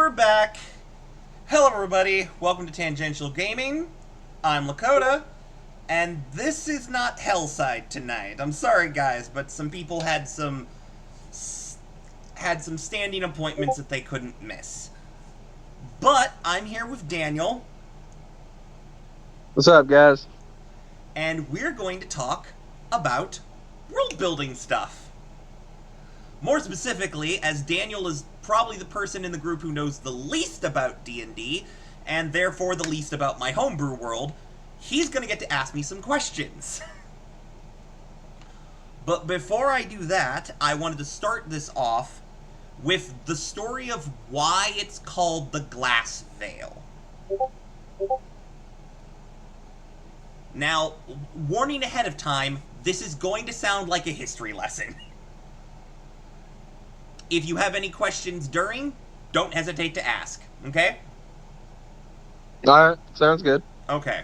we're back. Hello, everybody. Welcome to Tangential Gaming. I'm Lakota, and this is not Hellside tonight. I'm sorry, guys, but some people had some standing appointments that they couldn't miss. But I'm here with Daniel, What's up, guys? and we're going to talk about world building stuff. More specifically, as Daniel is probably the person in the group who knows the least about D&D, and therefore the least about my homebrew world, he's going to get to ask me some questions. But before I do that, I wanted to start this off with the story of why it's called the Glass Veil. Now, warning ahead of time, this is going to sound like a history lesson. If you have any questions during, don't hesitate to ask, okay? All right, sounds good. Okay.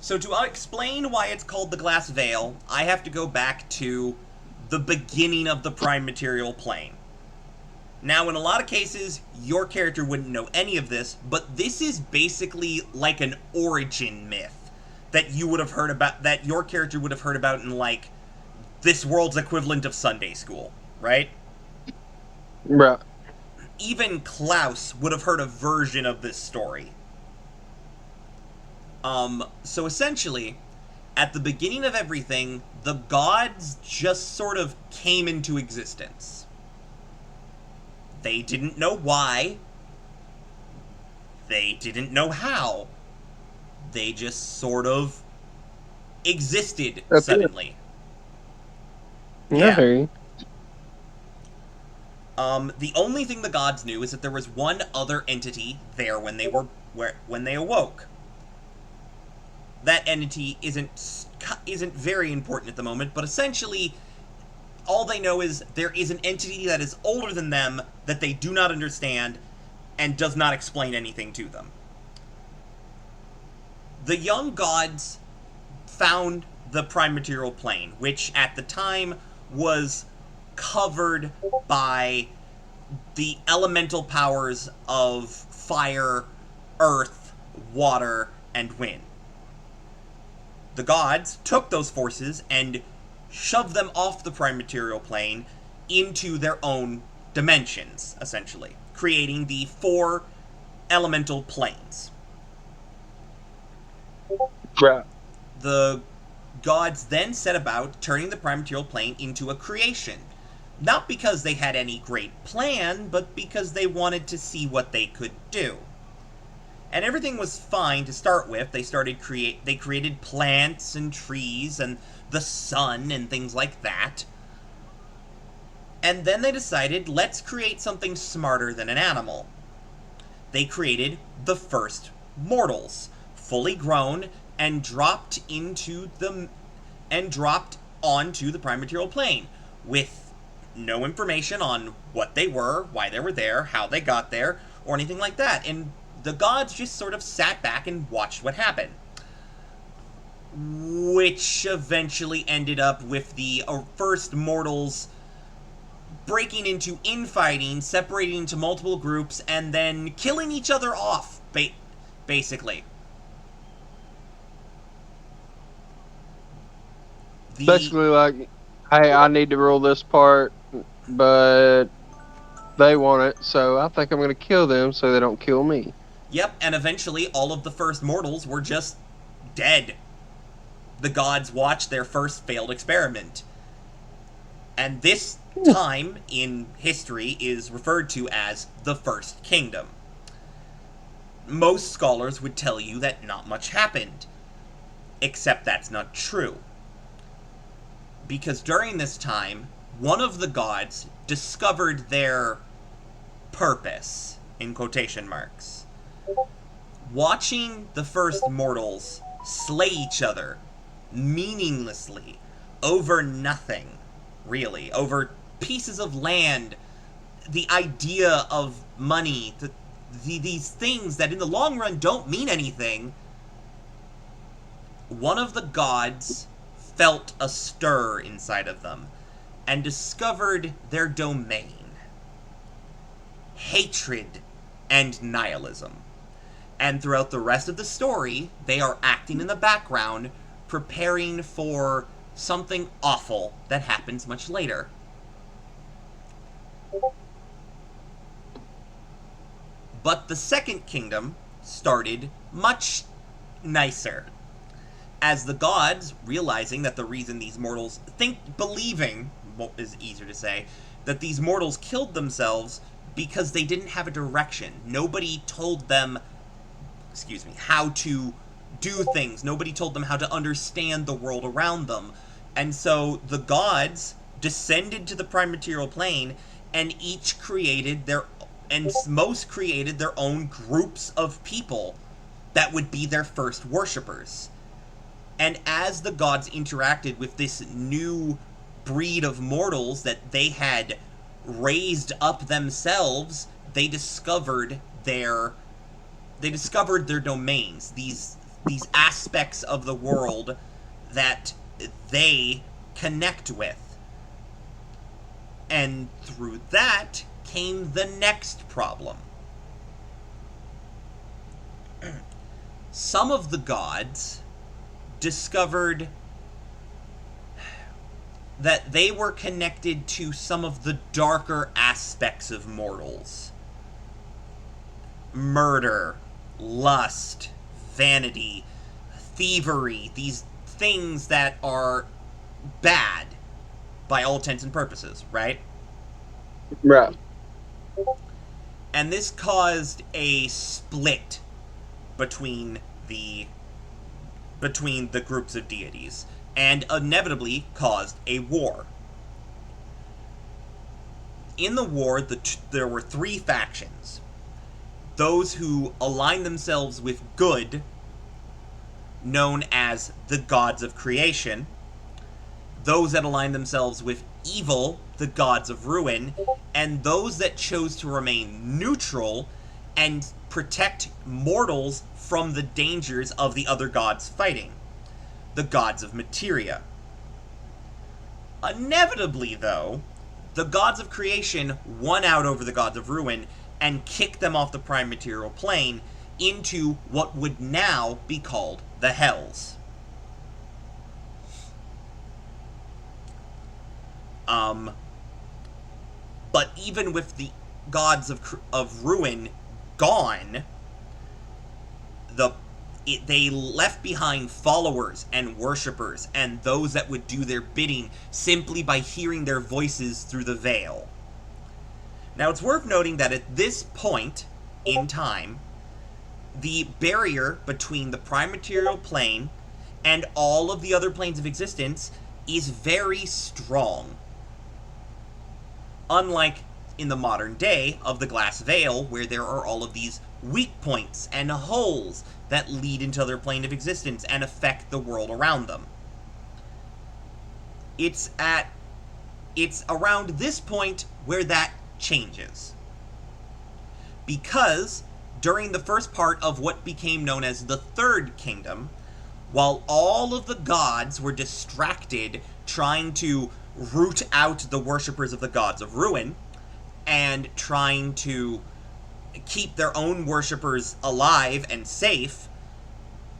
So to explain why it's called the Glass Veil, I have to go back to the beginning of the Prime Material Plane. Now, in a lot of cases, your character wouldn't know any of this, but this is basically like an origin myth that you would have heard about, that your character would have heard about in, like, this world's equivalent of Sunday school, right? Right. Even Klaus would have heard a version of this story. So essentially, at the beginning of everything, the gods just sort of came into existence. They didn't know why. They didn't know how. They just sort of existed Up here. suddenly. Yeah, I hear you. The only thing the gods knew is that there was one other entity there when they awoke. That entity isn't very important at the moment, but essentially, all they know is there is an entity that is older than them that they do not understand and does not explain anything to them. The young gods found the Prime Material Plane, which at the time was covered by the elemental powers of fire, earth, water, and wind. The gods took those forces and shoved them off the Prime Material Plane into their own dimensions, essentially, creating the 4 elemental planes. Right. The gods then set about turning the Prime Material Plane into a creation. Not because they had any great plan, but because they wanted to see what they could do. And everything was fine to start with. They created plants and trees and the sun and things like that. And then they decided, let's create something smarter than an animal. They created the first mortals, fully grown, and dropped onto the Prime Material Plane with no information on what they were, why they were there, how they got there, or anything like that. And the gods just sort of sat back and watched what happened. Which eventually ended up with the first mortals breaking into infighting, separating into multiple groups, and then killing each other off, basically. Basically, like, hey, I need to rule this part, but they want it, so I think I'm going to kill them so they don't kill me. Yep, and eventually all of the first mortals were just dead. The gods watched their first failed experiment. And this time in history is referred to as the First Kingdom. Most scholars would tell you that not much happened. Except that's not true. Because during this time, one of the gods discovered their purpose, in quotation marks. Watching the first mortals slay each other meaninglessly over nothing, really, over pieces of land, the idea of money, these things that in the long run don't mean anything, one of the gods felt a stir inside of them and discovered their domain. Hatred and nihilism. And throughout the rest of the story, they are acting in the background, preparing for something awful that happens much later. But the Second Kingdom started much nicer. As the gods, realizing that the reason these mortals believing, what is easier to say, that these mortals killed themselves because they didn't have a direction. Nobody told them, how to do things. Nobody told them how to understand the world around them. And so the gods descended to the prime material plane and each created most created their own groups of people that would be their first worshippers. And as the gods interacted with this new breed of mortals that they had raised up themselves, they discovered their domains, these aspects of the world that they connect with. And through that came the next problem. Some of the gods discovered that they were connected to some of the darker aspects of mortals. Murder, lust, vanity, thievery, these things that are bad by all intents and purposes, right? Right. And this caused a split between the groups of deities, and inevitably caused a war. In the war, there were three factions. Those who aligned themselves with good, known as the gods of creation. Those that aligned themselves with evil, the gods of ruin. And those that chose to remain neutral and protect mortals from the dangers of the other gods fighting, the gods of materia. Inevitably, though, the gods of creation won out over the gods of ruin and kicked them off the prime material plane into what would now be called the Hells. But even with the gods of ruin gone, they left behind followers and worshippers and those that would do their bidding simply by hearing their voices through the veil. Now, it's worth noting that at this point in time, the barrier between the prime material plane and all of the other planes of existence is very strong. Unlike in the modern day of the glass veil, where there are all of these weak points and holes that lead into other plane of existence and affect the world around them. It's around this point where that changes. Because during the first part of what became known as the Third Kingdom, while all of the gods were distracted trying to root out the worshippers of the gods of ruin and trying to keep their own worshippers alive and safe,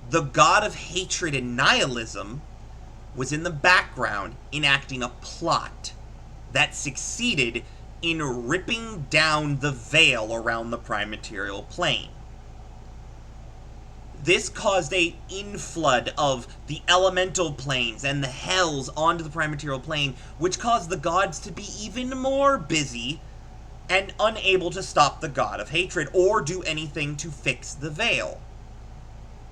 the god of hatred and nihilism was in the background enacting a plot that succeeded in ripping down the veil around the prime material plane. This caused a inflood of the elemental planes and the hells onto the prime material plane, which caused the gods to be even more busy and unable to stop the god of hatred or do anything to fix the veil.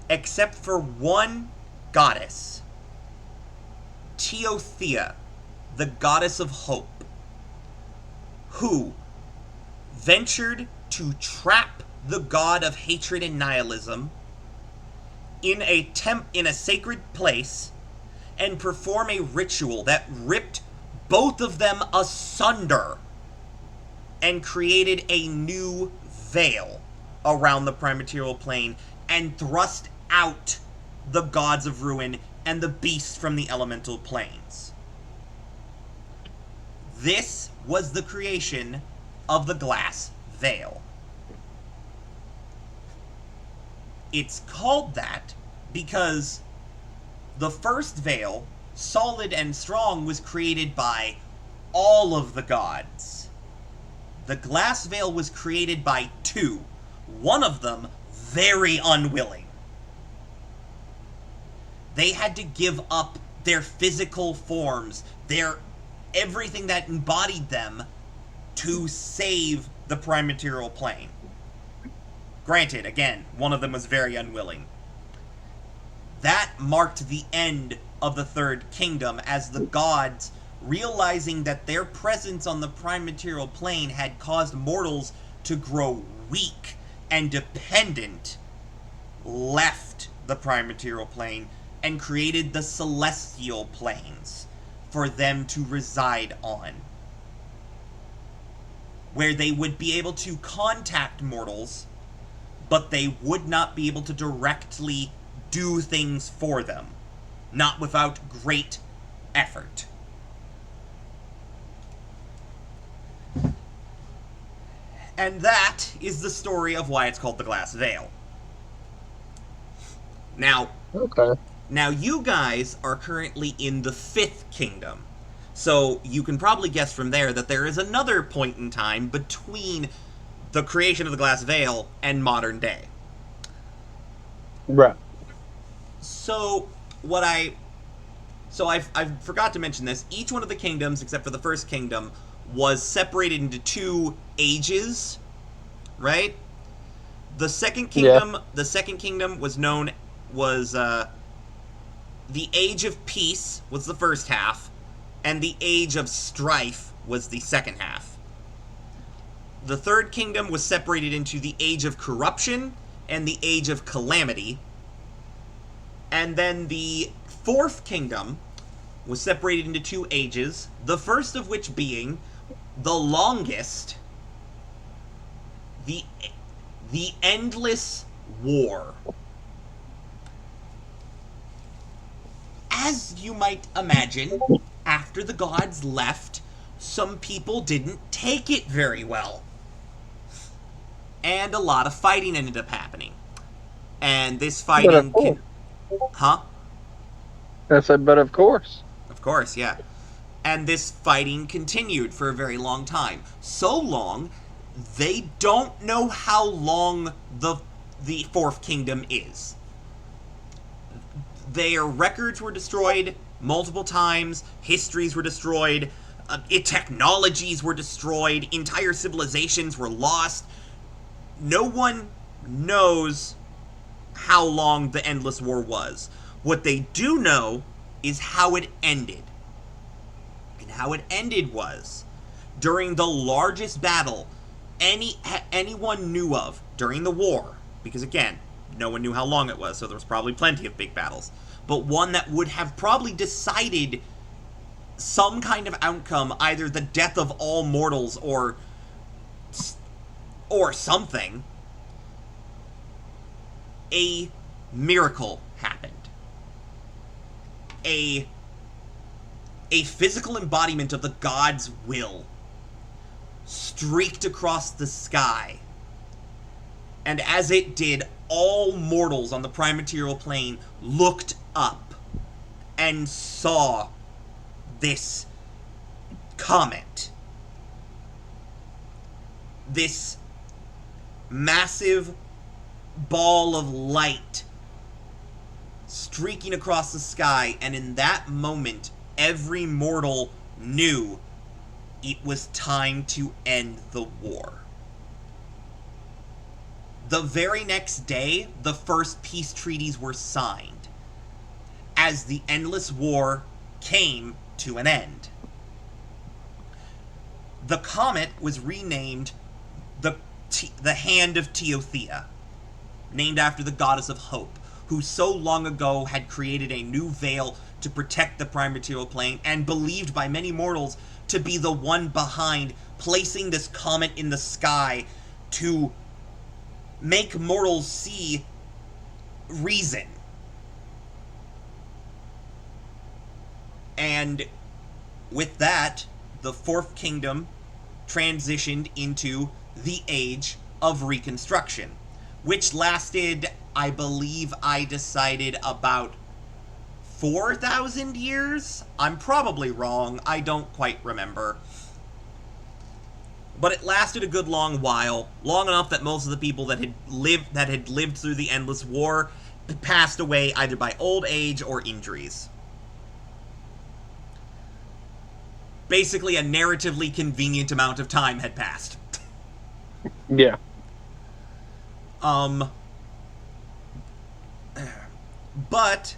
Except for one goddess, Teothea, the goddess of hope, who ventured to trap the god of hatred and nihilism in a sacred place and perform a ritual that ripped both of them asunder and created a new veil around the prime material plane and thrust out the gods of ruin and the beasts from the elemental planes. This was the creation of the glass veil. It's called that because the first veil, solid and strong, was created by all of the gods. The glass veil was created by two, one of them very unwilling. They had to give up their physical forms, their everything that embodied them, to save the prime material plane. Granted, again, one of them was very unwilling. That marked the end of the Third Kingdom, as the gods, realizing that their presence on the prime material plane had caused mortals to grow weak and dependent, left the prime material plane and created the celestial planes for them to reside on, where they would be able to contact mortals, but they would not be able to directly do things for them, not without great effort. And that is the story of why it's called the Glass Veil. Now, Okay. now you guys are currently in the Fifth Kingdom. So you can probably guess from there that there is another point in time between the creation of the Glass Veil and modern day. Right. So I forgot to mention this. Each one of the kingdoms, except for the first kingdom, was separated into two ages, right? The second kingdom was known was the Age of Peace was the first half, and the Age of Strife was the second half. The Third Kingdom was separated into the Age of Corruption and the Age of Calamity. And then the Fourth Kingdom was separated into two ages, the first of which being the longest, the Endless War. As you might imagine, after the gods left, some people didn't take it very well. And a lot of fighting ended up happening. And this But fighting of course. Huh? I said, but of course. Of course, yeah. And this fighting continued for a very long time. So long, they don't know how long the Fourth Kingdom is. Their records were destroyed multiple times, histories were destroyed, technologies were destroyed, entire civilizations were lost. No one knows how long the Endless War was. What they do know is how it ended. And how it ended was, during the largest battle anyone knew of during the war, because again, no one knew how long it was, so there was probably plenty of big battles, but one that would have probably decided some kind of outcome, either the death of all mortals or something. A miracle happened. A physical embodiment of the god's will streaked across the sky. And as it did, all mortals on the prime material plane looked up and saw this comet. This massive ball of light streaking across the sky, and in that moment, every mortal knew it was time to end the war. The very next day, the first peace treaties were signed, as the Endless War came to an end. The comet was renamed the Hand of Teothea, named after the goddess of hope, who so long ago had created a new veil to protect the prime material plane, and believed by many mortals to be the one behind placing this comet in the sky to make mortals see reason. And with that, the Fourth Kingdom transitioned into the Age of Reconstruction, which lasted, I believe I decided about 4,000 years? I'm probably wrong. I don't quite remember. But it lasted a good long while, long enough that most of the people that had lived through the endless war passed away either by old age or injuries. Basically, a narratively convenient amount of time had passed. Yeah. Um, but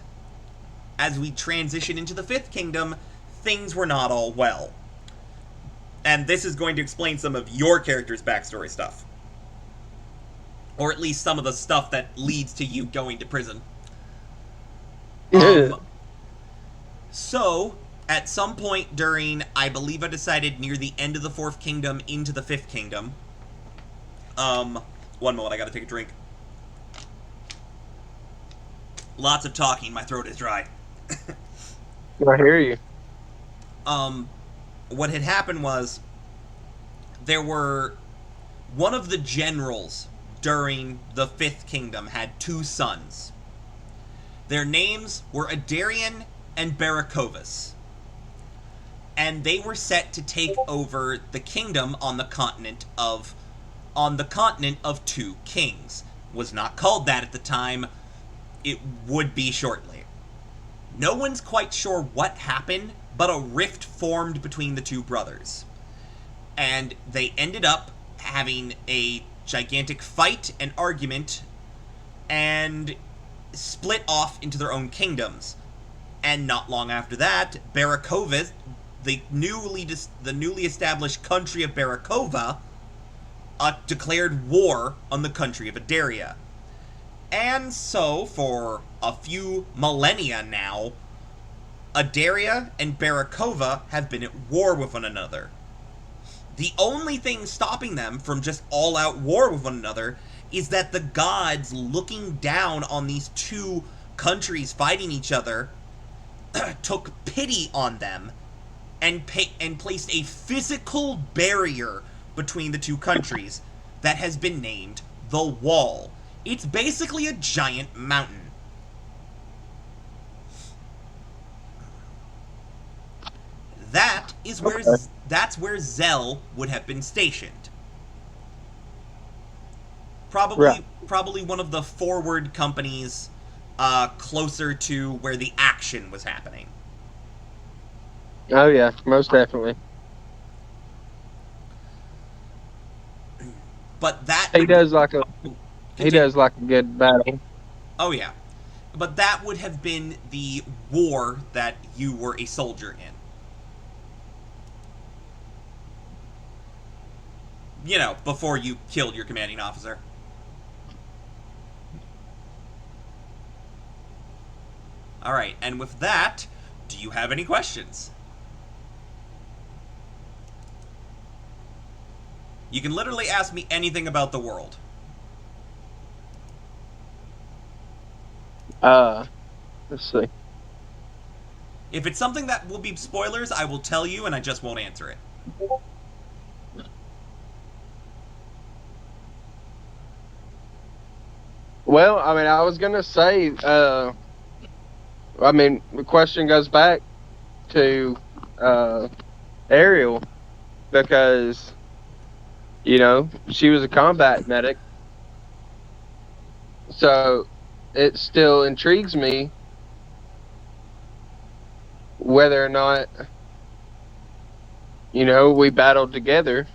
as we transition into the Fifth Kingdom, things were not all well. And this is going to explain some of your character's backstory stuff. Or at least some of the stuff that leads to you going to prison. Um, so, at some point during, I believe I decided near the end of the Fourth Kingdom into the Fifth Kingdom. One moment, I gotta take a drink. Lots of talking, my throat is dry. I hear you. What had happened was there were one of the generals during the Fifth Kingdom had two sons. Their names were Adarian and Barakovas. And they were set to take over the kingdom on the continent of Two Kings. Was not called that at the time. It would be shortly. No one's quite sure what happened, but a rift formed between the two brothers. And they ended up having a gigantic fight and argument and split off into their own kingdoms. And not long after that, Barakova, the newly established country of Barakova, declared war on the country of Adaria. And so, for a few millennia now, Adaria and Barakova have been at war with one another. The only thing stopping them from just all-out war with one another is that the gods, looking down on these two countries fighting each other, took pity on them and placed a physical barrier between the two countries that has been named the Wall. It's basically a giant mountain. That's where Zell would have been stationed. Probably one of the forward companies closer to where the action was happening. Oh yeah, most definitely. But that He does like a good battle. Oh yeah. But that would have been the war that you were a soldier in. You know, before you killed your commanding officer. Alright, and with that, do you have any questions? You can literally ask me anything about the world. Let's see. If it's something that will be spoilers, I will tell you and I just won't answer it. Well, I mean, I was gonna say, the question goes back to Ariel because, she was a combat medic. So it still intrigues me whether or not, we battled together.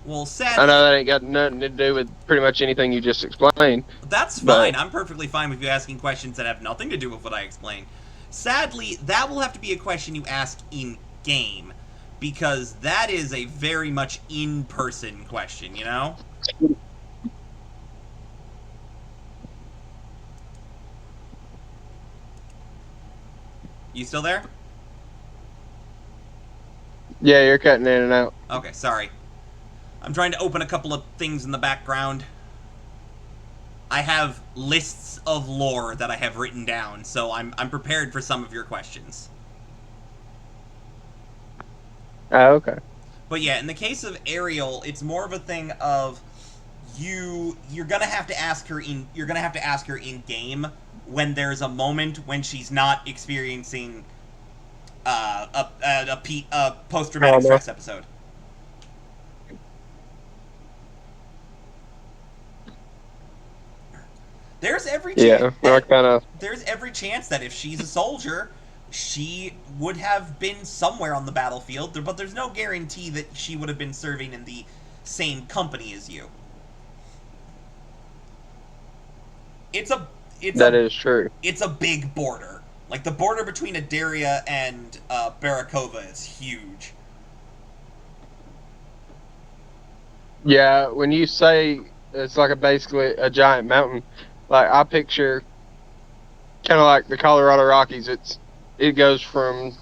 Well, sadly, I know that ain't got nothing to do with pretty much anything you just explained. That's fine. I'm perfectly fine with you asking questions that have nothing to do with what I explained. Sadly, that will have to be a question you ask in-game, because that is a very much in-person question, you know? You still there? Yeah, you're cutting in and out. Okay, sorry. I'm trying to open a couple of things in the background. I have lists of lore that I have written down, so I'm prepared for some of your questions. Oh, okay. But yeah, in the case of Ariel, it's more of a thing of you're gonna have to ask her in game when there's a moment when she's not experiencing a post traumatic Oh no. stress episode. There's every chance Yeah, I that kind of. there's every chance that if she's a soldier, she would have been somewhere on the battlefield, but there's no guarantee that she would have been serving in the same company as you. It's a it's That a is true. it's a big border. Like the border between Adaria and Barakova is huge. Yeah, when you say it's like basically a giant mountain, like I picture kind of like the Colorado Rockies. It goes from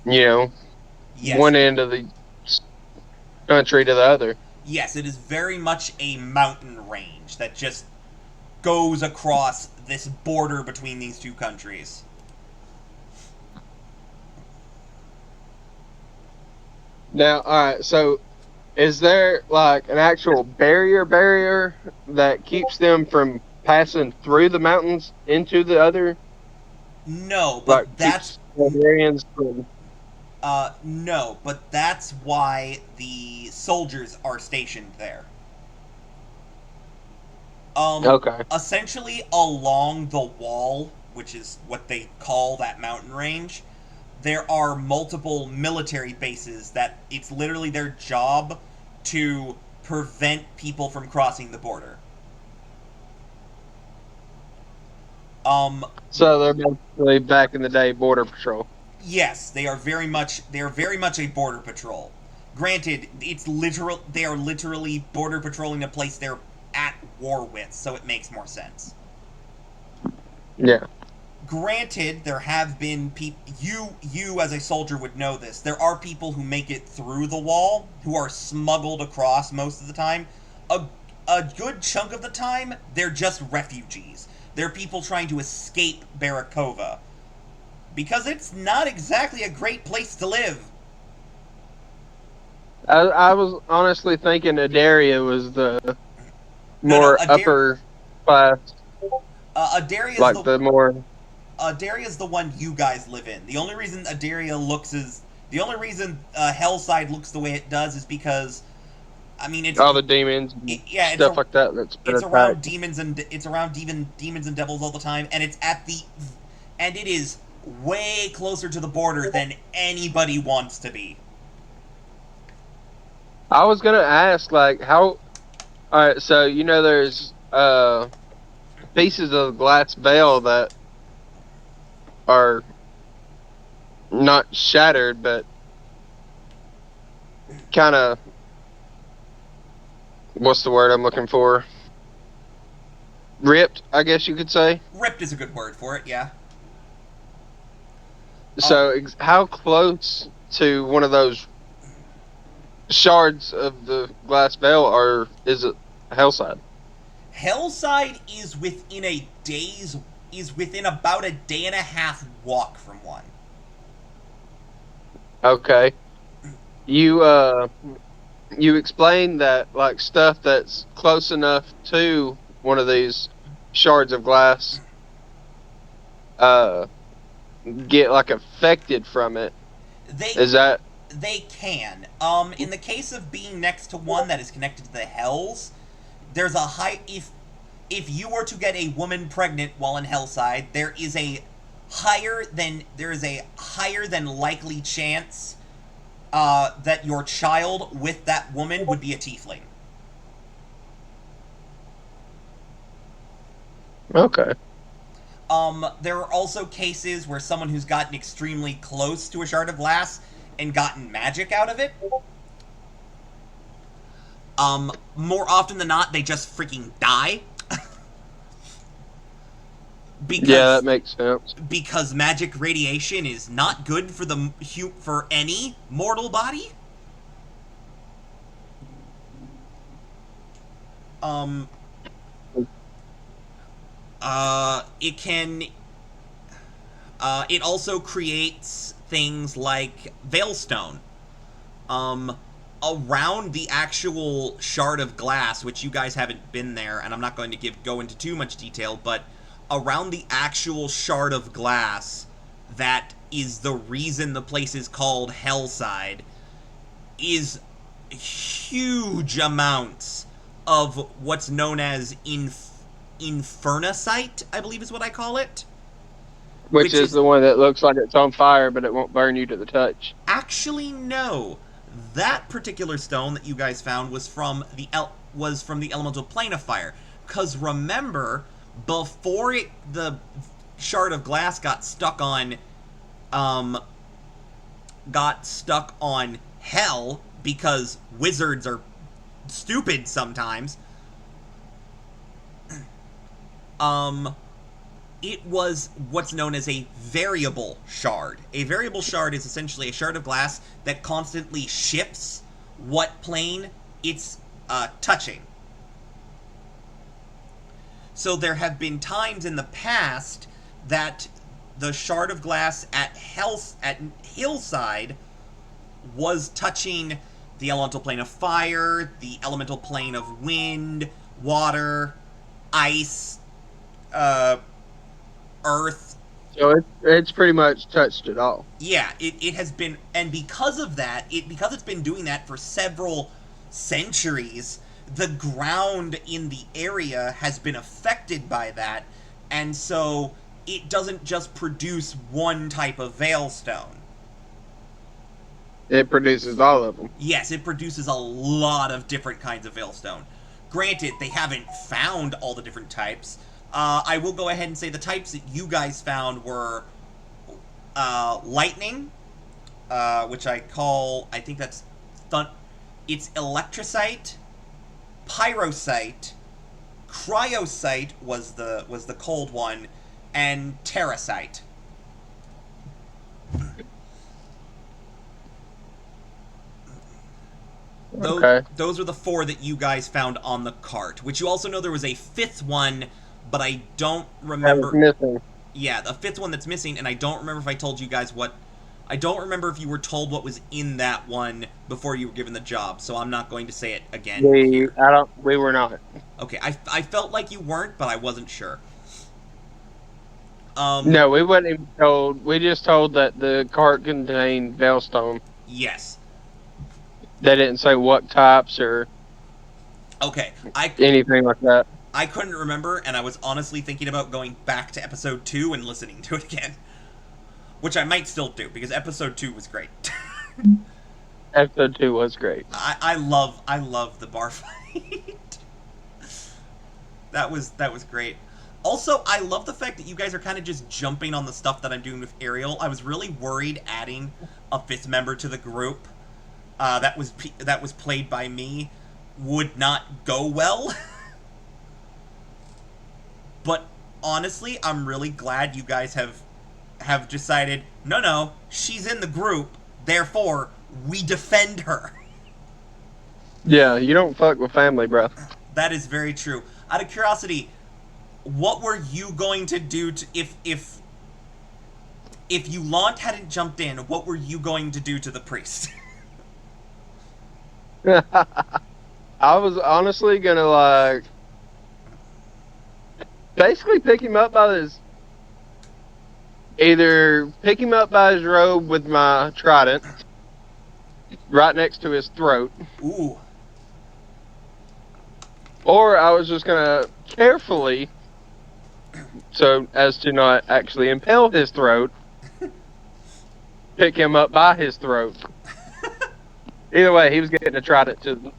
you know Yes, one end of the country to the other. yes, it is very much a mountain range that just goes across this border between these two countries. Now, all right. So, is there like an actual barrier that keeps them from passing through the mountains into the other? No, Like but that's keeps Bulgarians from. no, but that's why the soldiers are stationed there. Um, Okay. Essentially along the wall, which is what they call that mountain range, there are multiple military bases that it's literally their job to prevent people from crossing the border. Um, So they're basically back in the day border patrol. yes, they are very much a border patrol. Granted, they are literally border patrolling a place they're at war with, so it makes more sense. Yeah. Granted, there have been people. You as a soldier would know this. There are people who make it through the wall who are smuggled across most of the time. A a good chunk of the time, they're just refugees. They're people trying to escape Barakova because it's not exactly a great place to live. I was honestly thinking Adaria was the No, no, more upper class, Adaria's like the more. the one you guys live in. The only reason Hellside looks the way it does is because I mean All the demons and yeah, stuff like that that's been attacked. it's around demons and devils all the time, and it is way closer to the border than anybody wants to be. I was gonna ask like how. All right, so there's pieces of glass veil that are not shattered, but kind of what's the word I'm looking for? Ripped, I guess you could say. Ripped is a good word for it, yeah. Um, So how close to one of those shards of the glass veil is it Hellside? Hellside is within about a day and a half walk from one. Okay. You you explained that like stuff that's close enough to one of these shards of glass uh get like affected from it. They Is that they can. In the case of being next to one that is connected to the Hells, there's a high if you were to get a woman pregnant while in Hellside, there is a higher than likely chance that your child with that woman would be a tiefling. okay? There are also cases where someone who's gotten extremely close to a shard of glass and gotten magic out of it. More often than not, they just freaking die. Yeah, that because makes sense. magic radiation is not good for any mortal body. Um, it can. It also creates things like Veilstone. Um, around the actual shard of glass, which you guys haven't been there, and I'm not going to go into too much detail, but around the actual shard of glass that is the reason the place is called Hellside is huge amounts of what's known as infernacite, I believe is what I call it, Which which is is the one that looks like it's on fire, but it won't burn you to the touch. actually no. That particular stone that you guys found was from the elemental plane of fire. Because remember, before the shard of glass um, got stuck on hell because wizards are stupid sometimes. Um, it was what's known as a variable shard. A variable shard is essentially a shard of glass that constantly shifts what plane it's touching. So there have been times in the past that the shard of glass at Hillside was touching the elemental plane of fire, the elemental plane of wind, water, ice, earth. So it's pretty much touched it all. Yeah, it has been, and because of that, because it's been doing that for several centuries, the ground in the area has been affected by that, and so it doesn't just produce one type of veilstone. It produces all of them. Yes, it produces a lot of different kinds of veilstone. Granted, they haven't found all the different types. I will go ahead and say the types that you guys found were lightning, which I think that's it's electricite, pyrocite, cryocite was the cold one, and terracite. Okay. Those were the four that you guys found on the cart, which you also know there was a fifth one, but I don't That was remember. missing. Yeah, a fifth one that's missing, and I don't remember if I told you guys what. I don't remember if you were told what was in that one before you were given the job, so I'm not going to say it again here. We were not. Okay, I felt like you weren't, but I wasn't sure. No, we wasn't even told. We just told that the cart contained Veilstone. Yes. They didn't say what types or Okay, anything like that. I couldn't remember, and I was honestly thinking about going back to episode 2 and listening to it again. Which I might still do, because episode 2 was great. Episode 2 was great. I love the bar fight. That was great. Also, I love the fact that you guys are kind of just jumping on the stuff that I'm doing with Ariel. I was really worried adding a fifth member to the group that was played by me would not go well. But honestly, I'm really glad you guys have decided, no, she's in the group, therefore we defend her. Yeah, you don't fuck with family, bro. That is very true. Out of curiosity, what were you going to do if Yulant hadn't jumped in? What were you going to do to the priest? I was honestly gonna basically pick him up by his robe with my trident right next to his throat, Ooh. or I was just gonna carefully, so as to not actually impale his throat, pick him up by his throat. Either way, he was getting a trident to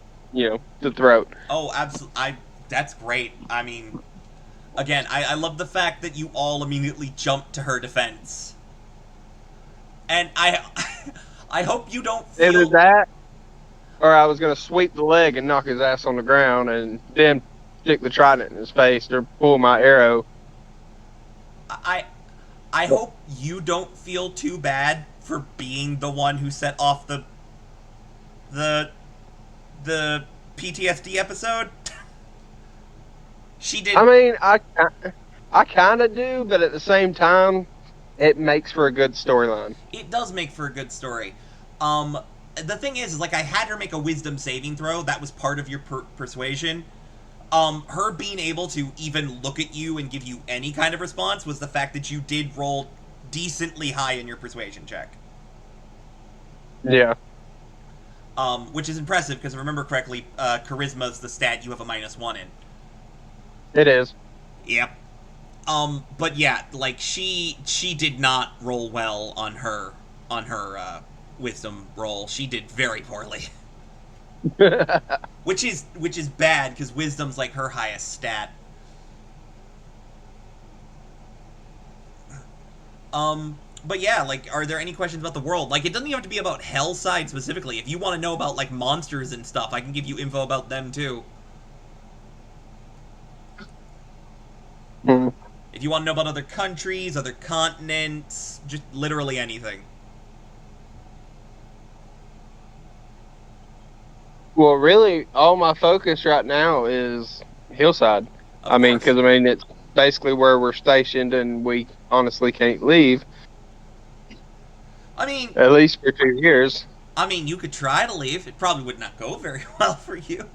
the throat. Oh, absolutely. That's great. I mean, again, I love the fact that you all immediately jumped to her defense. And I hope you don't feel... Either that, or I was going to sweep the leg and knock his ass on the ground and then stick the trident in his face or pull my arrow. I hope you don't feel too bad for being the one who set off the PTSD episode. She did. I mean, I kind of do, but at the same time, it makes for a good storyline. It does make for a good story. the thing is like I had her make a wisdom saving throw. That was part of your persuasion. Her being able to even look at you and give you any kind of response was the fact that you did roll decently high in your persuasion check. Yeah, Which is impressive because if I remember correctly, charisma's the stat you have a -1 in. it is. Yep. But yeah, like she did not roll well on her wisdom roll. She did very poorly, which is bad because wisdom's like her highest stat. But yeah, like, are there any questions about the world? Like, it doesn't even have to be about Hellside specifically. If you want to know about like monsters and stuff, I can give you info about them too. Hmm. If you want to know about other countries, other continents, just literally anything. Well, really, all my focus right now is Hillside. Of I mean, course. because I mean it's basically where we're stationed, and we honestly can't leave I mean, at least for 2 years. you could try to leave. It probably would not go very well for you.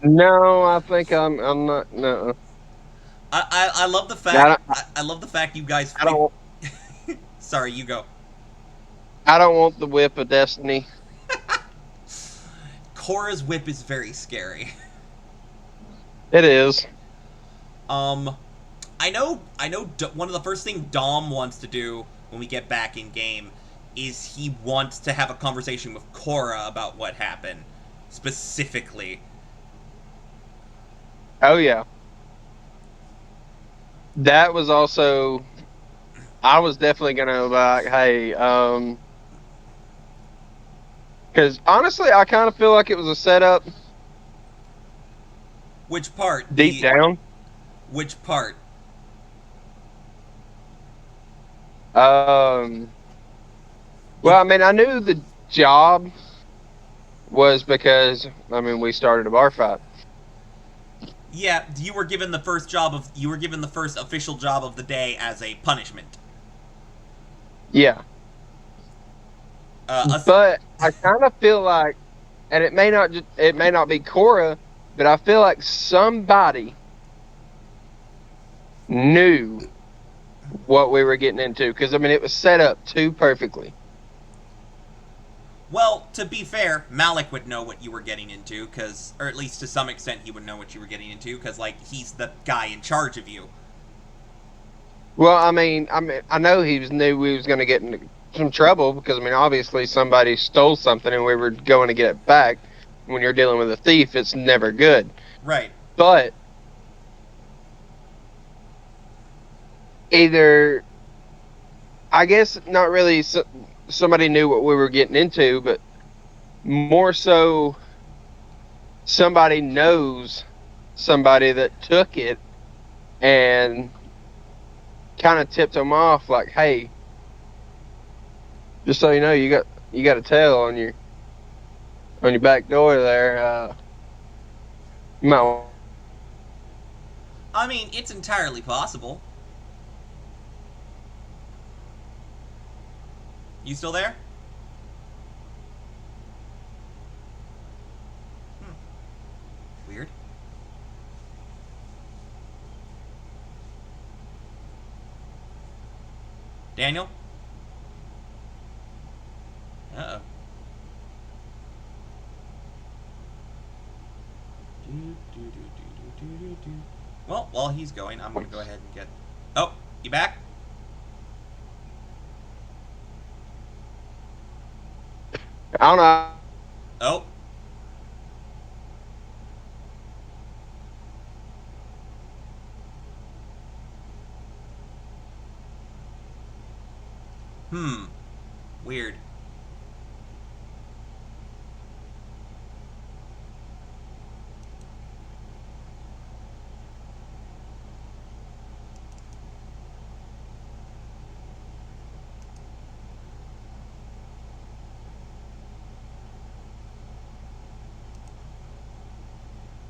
No, I think I'm not. No, I love the I fact don't. I love the fact you guys. I don't. Sorry, you go. I don't want the whip of destiny. Cora's whip is very scary. It is. Um, I know. One of the first thing Dom wants to do when we get back in game is he wants to have a conversation with Cora about what happened specifically. Oh yeah, that was also. I was definitely gonna like, hey, because honestly, I kind of feel like it was a setup Which part? deep The down. which part? Um, Like, well, I mean, I knew the job was because I mean we started a bar fight. yeah, you were given the first official job of the day as a punishment. Yeah, Us but I kind of feel like, and it may not be Cora, but I feel like somebody knew what we were getting into because I mean it was set up too perfectly. Well, to be fair, Malik would know what you were getting into, cause, or at least to some extent, he would know what you were getting into, cause like he's the guy in charge of you. Well, I mean, I know knew we was going to get into some trouble because I mean, obviously somebody stole something and we were going to get it back. When you're dealing with a thief, it's never good. Right. But either, I guess, not really. Somebody knew what we were getting into, but more so, somebody knows somebody that took it and kind of tipped them off, like, "Hey, just so you know, you got a tail on your back door there. You might." I mean, it's entirely possible. You still there? Hmm. Weird. Daniel? Uh oh. Well, while he's going, I'm gonna go ahead and get. Oh, you back? I don't know. Oh. Hmm. Weird.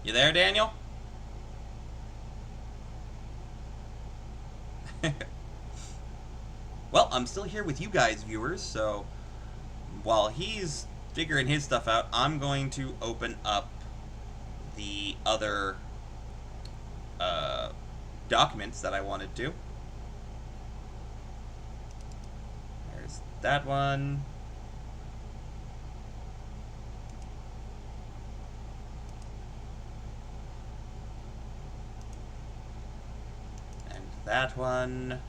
You there, Daniel? Well, I'm still here with you guys, viewers, so while he's figuring his stuff out, I'm going to open up the other documents that I wanted to. There's that one. And that one.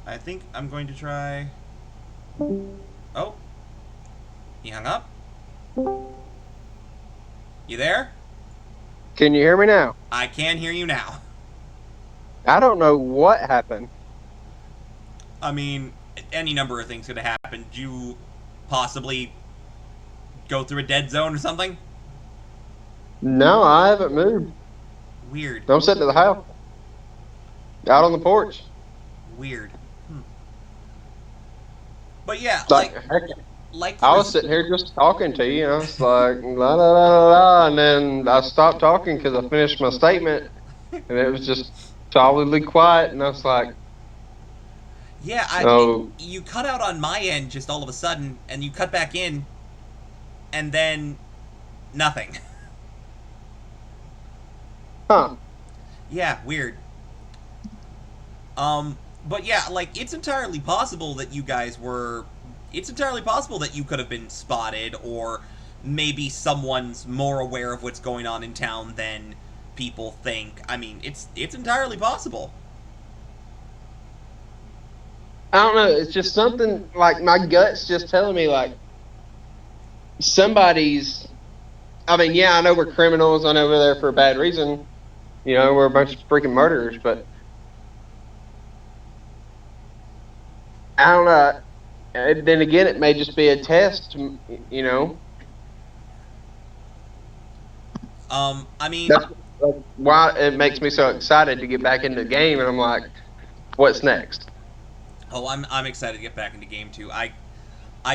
I think I'm going to try... Oh. He hung up? You there? Can you hear me now? I can hear you now. I don't know what happened. I mean, any number of things could have happened. Did you possibly go through a dead zone or something? No, I haven't moved. Weird. I'm sitting at the house, out on the porch. Weird. But yeah, Like, like I was sitting here just talking to you, and I was like, la la la la la, and then I stopped talking because I finished my statement, and it was just solidly quiet, and I was like, yeah, oh, you cut out on my end just all of a sudden, and you cut back in, and then nothing. huh. Yeah, weird. But yeah, like, it's entirely possible that you guys were... It's entirely possible that you could have been spotted, or maybe someone's more aware of what's going on in town than people think. I mean, it's entirely possible. I don't know. It's just something like my gut's just telling me like somebody's. I mean, yeah, I know we're criminals. I know we're there for a bad reason. You know, we're a bunch of freaking murderers. But I don't know. And then again, it may just be a test. You know, I mean... that's like why it makes me so excited to get back into the game. And I'm like, what's next? Oh, I'm excited to get back into game 2. I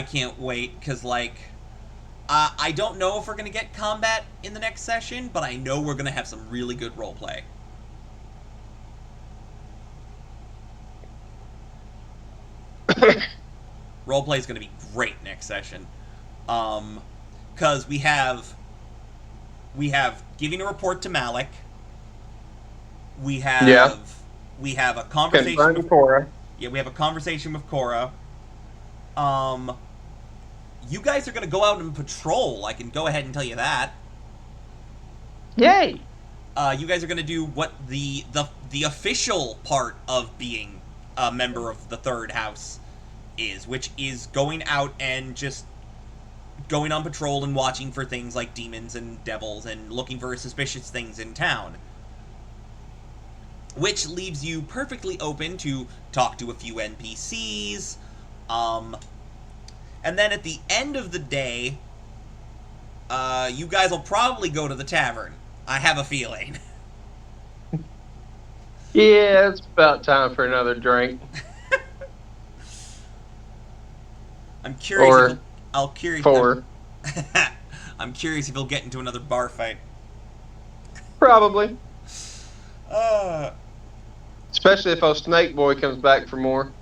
can't wait, because, like... I don't know if we're going to get combat in the next session, but I know we're going to have some really good roleplay. Roleplay is going to be great next session. Because we have giving a report to Malik. We have a conversation with Cora. Yeah, we have a conversation with Cora. You guys are going to go out and patrol. I can go ahead and tell you that. Yay! You guys are going to do what the official part of being a member of the third house is, which is going out and just going on patrol and watching for things like demons and devils and looking for suspicious things in town. Which leaves you perfectly open to talk to a few NPCs, and then at the end of the day, you guys will probably go to the tavern. I have a feeling. Yeah, it's about time for another drink. I'm curious. Or four. I'm curious if he'll get into another bar fight. Probably. Uh, Especially if our snake boy comes back for more.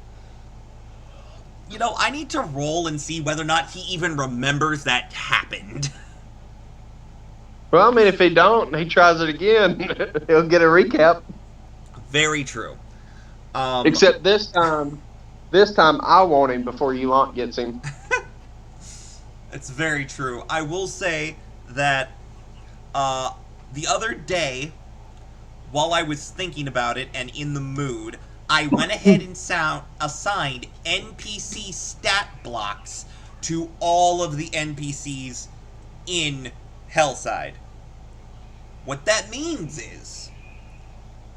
You know, I need to roll and see whether or not he even remembers that happened. Well, I mean, if he don't, he tries it again. He'll get a recap. Very true. Except this time I want him before Yulont gets him. It's very true. I will say that the other day, while I was thinking about it and in the mood, I went ahead and assigned NPC stat blocks to all of the NPCs in Hellside. What that means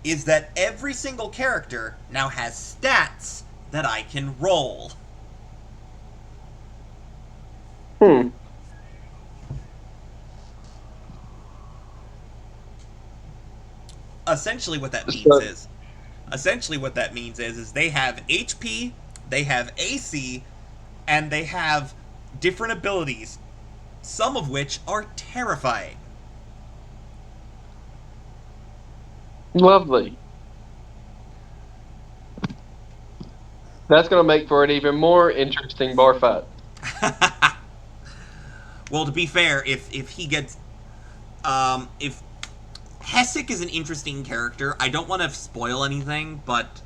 is that every single character now has stats that I can roll. Essentially what that means is they have HP, they have AC, and they have different abilities, some of which are terrifying. Lovely. That's going to make for an even more interesting bar fight. Well, to be fair, if he gets if Hessick is an interesting character, I don't want to spoil anything, but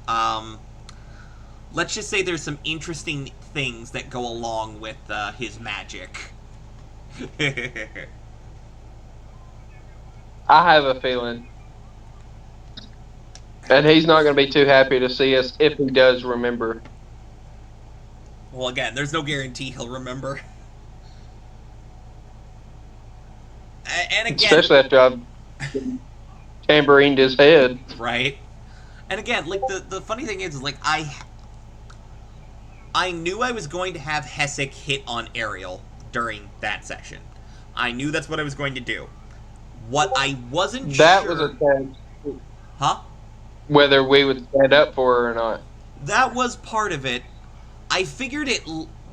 let's just say there's some interesting things that go along with his magic. I have a feeling. And he's not going to be too happy to see us if he does remember. Well, again, there's no guarantee he'll remember. And again, Especially after I've tambourined his head. right? And again, like the funny thing is like I knew I was going to have Hessick hit on Ariel during that session. I knew that's what I was going to do. What I wasn't That sure, was a test. huh? Whether we would stand up for her or not. That was part of it. I figured it.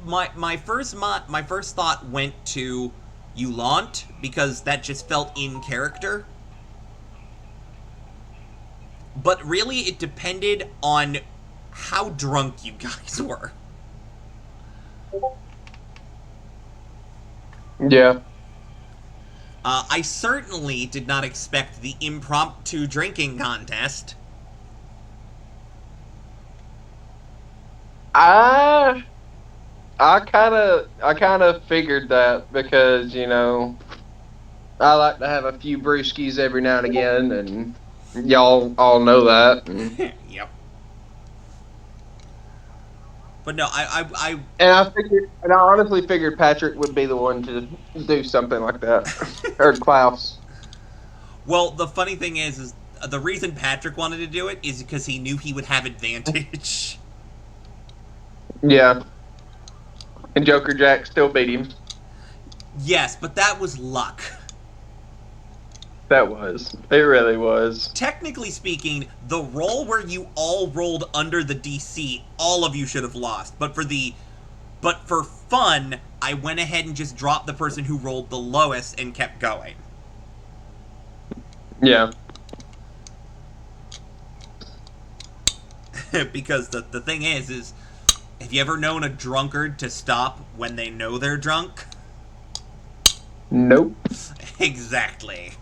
My first thought went to Eulant because that just felt in character. But really, it depended on how drunk you guys were. Yeah. I certainly did not expect the impromptu drinking contest. I I kind of figured that because, I like to have a few brewskis every now and again, and y'all all know that. Yep. But no, And I honestly figured Patrick would be the one to do something like that, or Klaus. well, the funny thing is the reason Patrick wanted to do it is because he knew he would have advantage. Yeah, and Joker Jack still beat him. Yes, but that was luck. It really was. Technically speaking, the roll where you all rolled under the DC, all of you should have lost. But for fun, I went ahead and just dropped the person who rolled the lowest and kept going. Yeah, Because the thing is have you ever known a drunkard to stop when they know they're drunk? nope. Exactly.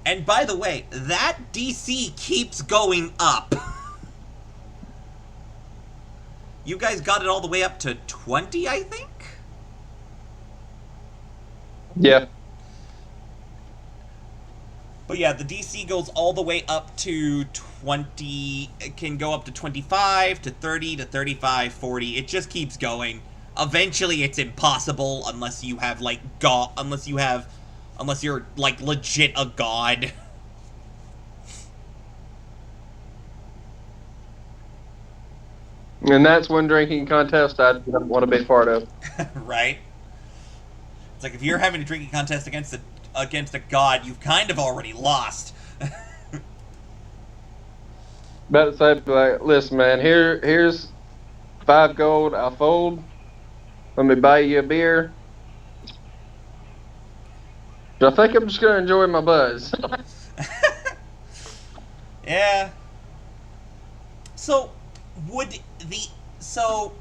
And by the way, that DC keeps going up. You guys got it all the way up to 20, I think? Yeah, But yeah, the DC goes all the way up to 20. It can go up to 25, to 30, to 35, 40. It just keeps going. Eventually, it's impossible unless you have, like, unless you're, like, legit a god. and that's one drinking contest I don't want to be part of. Right? It's like if you're having a drinking contest against a god, you've kind of already lost. About to say, like, listen, man, here's 5 gold. I'll fold. Let me buy you a beer. I think I'm just gonna enjoy my buzz. Yeah. So would the so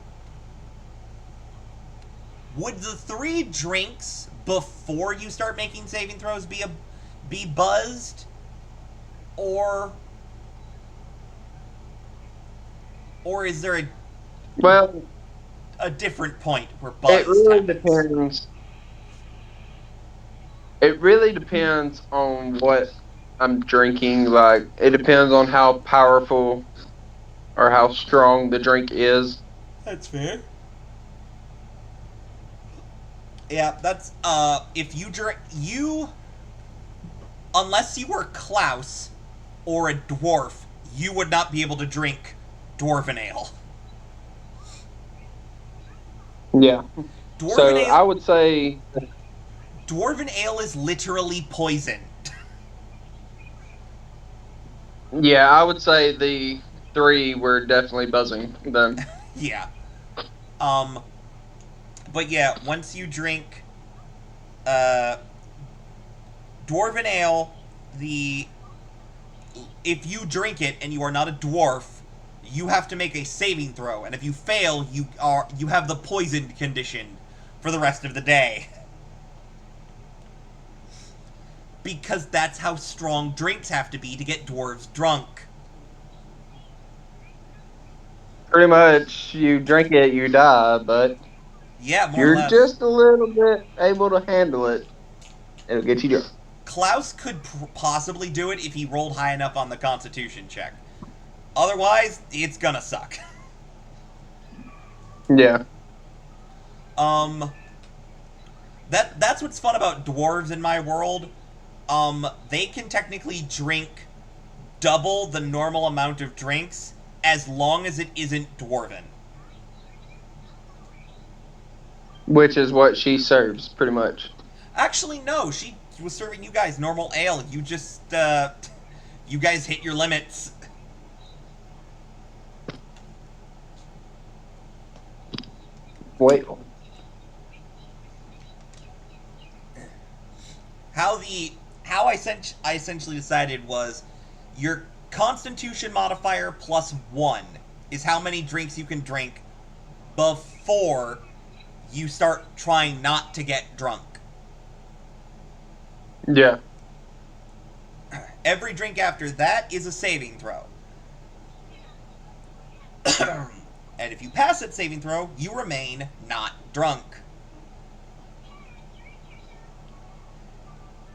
would the 3 drinks before you start making saving throws be buzzed, or is there Well, a different point where buzz it really happens? depends. It really depends on what I'm drinking. Like, it depends on how powerful or how strong the drink is. That's fair. Yeah, that's if you drink unless you were Klaus or a dwarf, you would not be able to drink dwarven ale. Yeah. Dwarven So I ale would say, Dwarven ale is literally poison. yeah, I would say the 3 were definitely buzzing then. Yeah. Um But yeah, once you drink uh, dwarven ale, the if you drink it and you are not a dwarf, you have to make a saving throw, and if you fail, you have the poisoned condition for the rest of the day. Because that's how strong drinks have to be to get dwarves drunk. Pretty much, you drink it, you die, but Yeah, more or you're less. just a little bit able to handle it. It'll get you drunk. Klaus could possibly do it if he rolled high enough on the Constitution check. Otherwise, it's gonna suck. Yeah. um, that's what's fun about dwarves in my world. They can technically drink double the normal amount of drinks as long as it isn't dwarven. Which is what she serves, pretty much. Actually, no, she was serving you guys normal ale. You just, you guys hit your limits. Wait. How the how I essentially decided was your Constitution modifier plus one is how many drinks you can drink before you start trying not to get drunk. Yeah. Every drink after that is a saving throw. And if you pass that saving throw, you remain not drunk.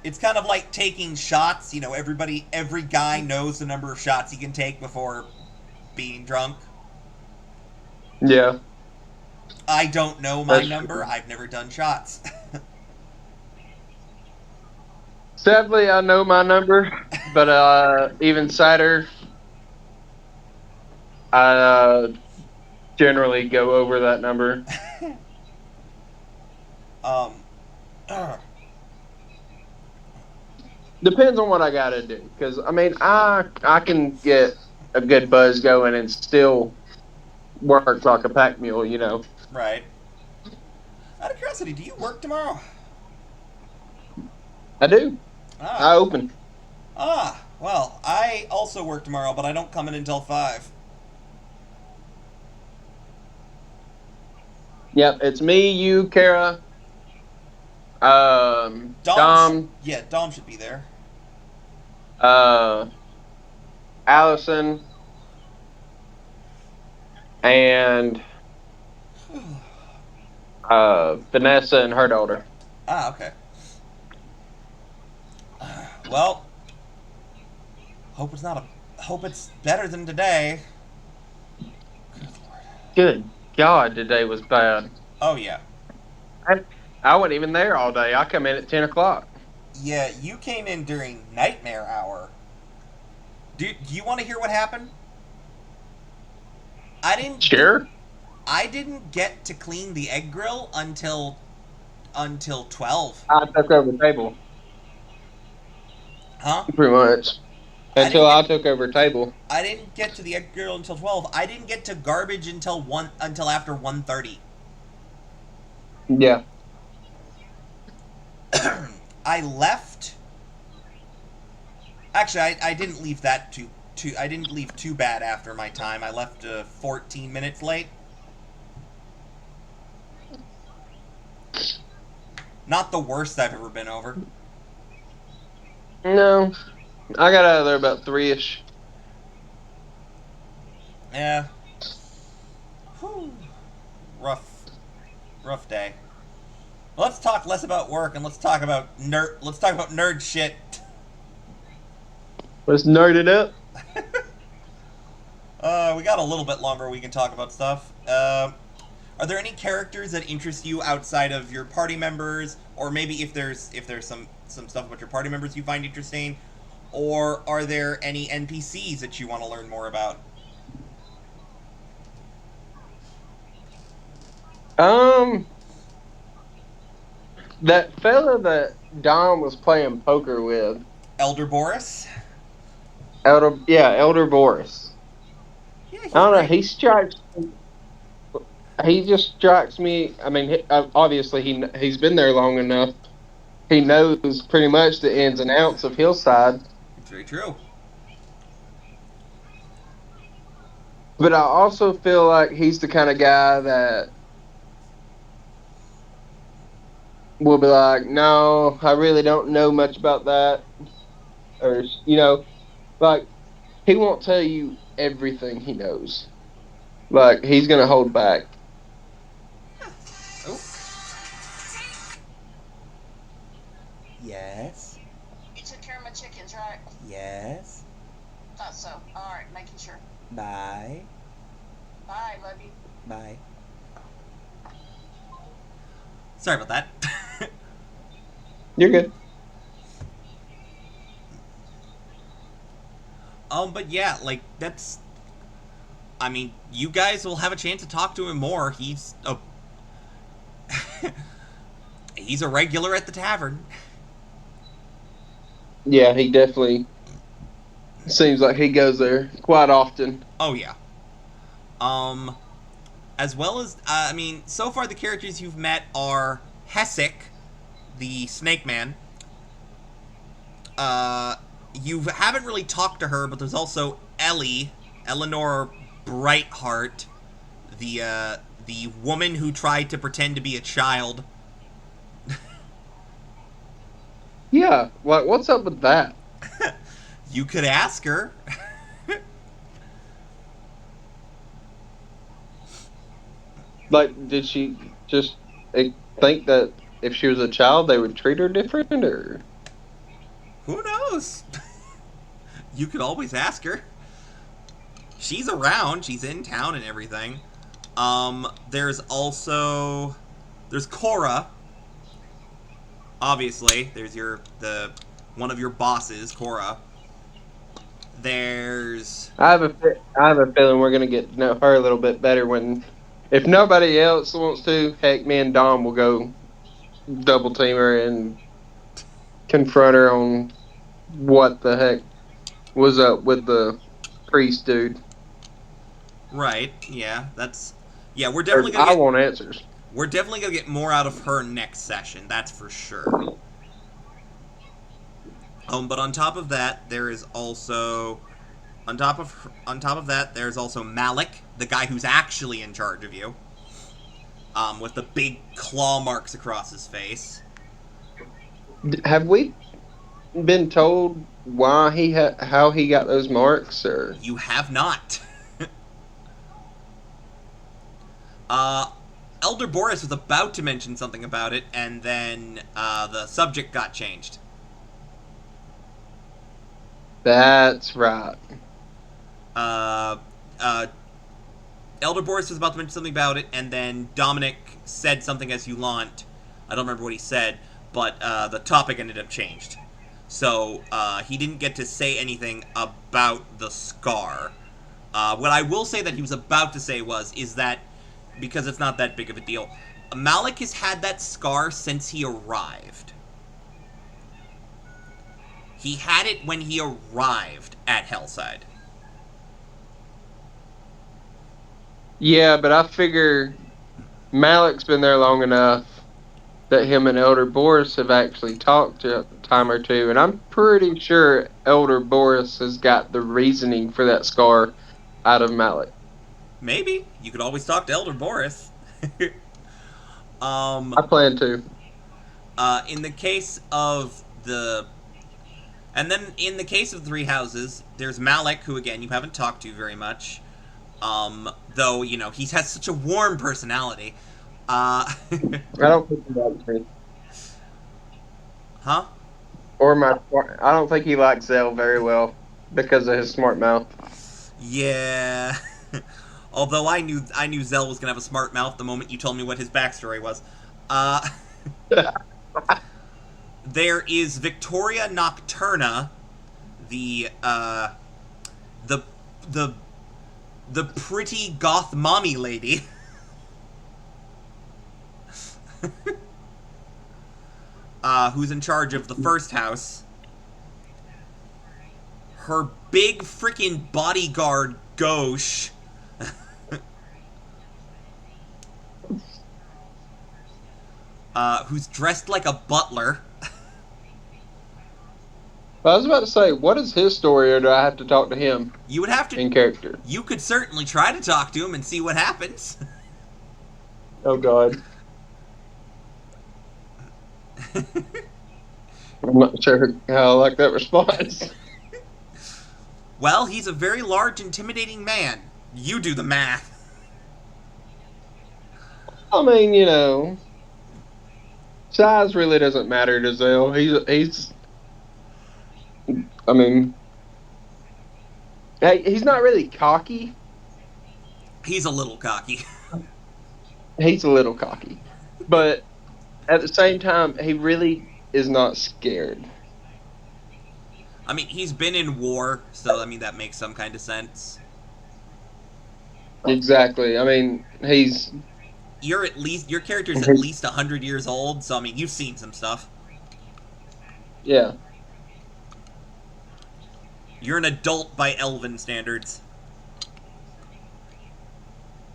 It's kind of like taking shots. You know, every guy knows the number of shots he can take before being drunk. Yeah. I don't know my That's number. true. I've never done shots. Sadly, I know my number, but even sadder, I generally go over that number. um, uh, Depends on what I gotta do, because I mean, I can get a good buzz going and still work like a pack mule, you know. right. Out of curiosity, do you work tomorrow? I do. I Ah, open. well, I also work tomorrow, but I don't come in until 5. Yep, it's me, you, Kara, Dom, Yeah, Dom should be there. uh, Allison, and Vanessa and her daughter. Ah, okay. Well, hope it's better than today. Good lord. Good God, today was bad. Oh yeah. I, I wasn't even there all day. I come in at 10 o'clock. Yeah, you came in during nightmare hour. Do you want to hear what happened? I didn't Sure. I didn't get to clean the egg grill until 12. I took over the table, Huh? pretty much. I Until didn't I get took over table. I didn't get to the egg grill until 12. I didn't get to garbage until after 1:30. Yeah. I left. Actually, I didn't leave that too I didn't leave too bad after my time. I left 14 minutes late. Not the worst I've ever been over. No. I got out of there about 3-ish. Yeah. Whew. Rough rough day. Let's talk less about work and let's talk about nerd shit. Let's nerd it up. We got a little bit longer we can talk about stuff. Are there any characters that interest you outside of your party members, or maybe if there's some stuff about your party members you find interesting, or are there any NPCs that you want to learn more about? Um, that fella that Dom was playing poker with, Elder Boris? Elder Boris. Yeah, I he's don't know. great. He strikes. He just strikes me. I mean, obviously he's been there long enough. He knows pretty much the ins and outs of Hillside. It's very true. But I also feel like he's the kind of guy that will be like, "No, I really don't know much about that," or like he won't tell you everything he knows. Like he's gonna hold back. Oh, yes, You took care of my chickens, right? yes. Thought so. All right, making sure. Bye, Bye, love you. bye. Sorry about that. You're good. But yeah, like that's. I mean, you guys will have a chance to talk to him more. He's a regular at the tavern. Yeah, he definitely seems like he goes there quite often. Oh yeah. Um, as well as I mean, so far the characters you've met are Hessick, the Snake Man. Uh, you haven't really talked to her, but there's also Ellie, Eleanor Brightheart, the woman who tried to pretend to be a child. Yeah, like what's up with that? You could ask her. Like, did she just think that if she was a child, they would treat her different, or Who knows? You could always ask her. She's around. She's in town and everything. There's Cora. Obviously, there's the one of your bosses, Cora. There's I have a feeling we're gonna get to know her a little bit better when, if nobody else wants to, heck, me and Dom will go double team her and confront her on what the heck was up with the priest dude. right. Yeah, that's yeah. We're Or definitely gonna I get want answers. we're definitely gonna get more out of her next session. That's for sure. But on top of that, there is also on top of that, there's also Malik, the guy who's actually in charge of you, with the big claw marks across his face. Have we been told why how he got those marks, or You have not. uh, Elder Boris was about to mention something about it, and then the subject got changed. that's right? Uh, uh, Elder Boris was about to mention something about it, and then Dominic said something as Ulant. I don't remember what he said, but the topic ended up changed. So he didn't get to say anything about the scar. What I will say that he was about to say is that, because it's not that big of a deal, Malik has had that scar since he arrived. He had it when he arrived at Hellside. Yeah, but I figure Malik's been there long enough that him and Elder Boris have actually talked a time or two, and I'm pretty sure Elder Boris has got the reasoning for that scar out of Malik. Maybe. You could always talk to Elder Boris. I plan to. In the case of the. And then in the case of Three Houses, there's Malik, who again you haven't talked to very much. Though, he has such a warm personality. Uh. I don't think he likes me. Huh? Or I don't think he likes Zell very well because of his smart mouth. Yeah. Although I knew Zell was gonna have a smart mouth the moment you told me what his backstory was. Uh. There is Victoria Nocturna, the the the the pretty goth mommy lady. Who's in charge of the first house. Her big freaking bodyguard Gauche. who's dressed like a butler. I was about to say, what is his story, or do I have to talk to him You would have to. in character? You could certainly try to talk to him and see what happens. Oh God, I'm not sure how I like that response. Well, he's a very large, intimidating man. You do the math. I mean, size really doesn't matter to Zell. He's. I mean, hey, he's not really cocky. He's a little cocky. He's a little cocky, but at the same time, he really is not scared. I mean, he's been in war, so I mean that makes some kind of sense. Exactly. I mean, Your character's at least 100 years old, so I mean you've seen some stuff. yeah. You're an adult by elven standards.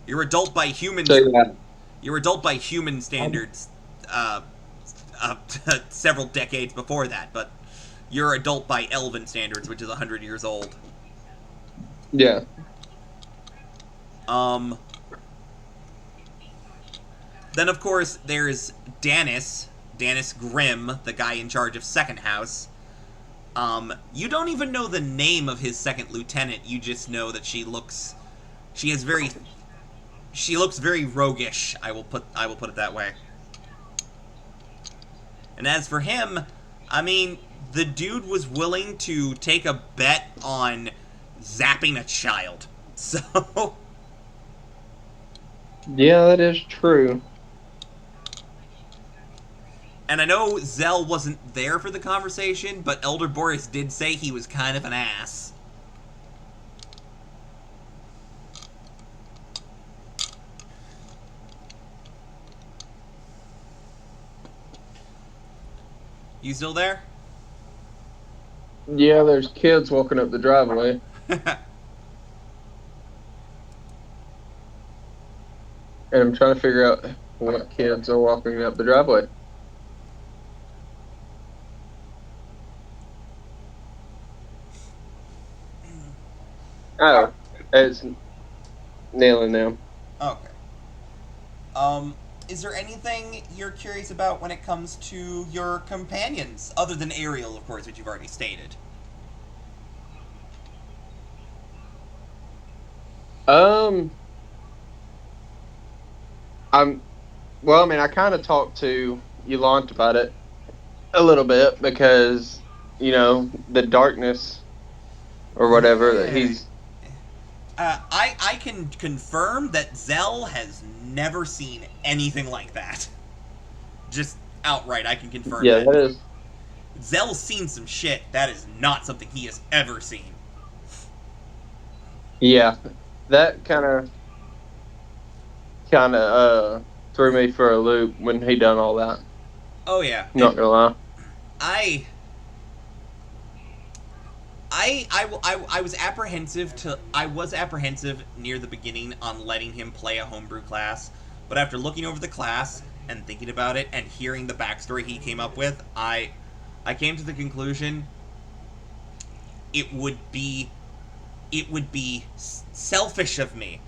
You're adult by humans. So yeah. You're adult by human standards. Uh, uh, Several decades before that, but you're adult by elven standards, which is 100 years old. Yeah. Then of course there's Danis Grimm, the guy in charge of Second House. You don't even know the name of his second lieutenant. You just know that she looks very roguish. I will put it that way. And as for him, I mean, the dude was willing to take a bet on zapping a child. So Yeah, that is true. and I know Zell wasn't there for the conversation, but Elder Boris did say he was kind of an ass. You still there? Yeah, there's kids walking up the driveway. And I'm trying to figure out what kids are walking up the driveway. Oh, it's nailing them. Okay. Is there anything you're curious about when it comes to your companions, other than Ariel, of course, which you've already stated? Um, I'm well. I mean, I kind of talked to Yulant about it a little bit because the darkness or whatever that he's. I can confirm that Zell has never seen anything like that. Just outright, I can confirm Yeah, that. that is. Zell's seen some shit. That is not something he has ever seen. Yeah, that kind of threw me for a loop when he done all that. Oh yeah. Not gonna lie. I was apprehensive near the beginning on letting him play a homebrew class, but after looking over the class and thinking about it and hearing the backstory he came up with, I came to the conclusion it would be selfish of me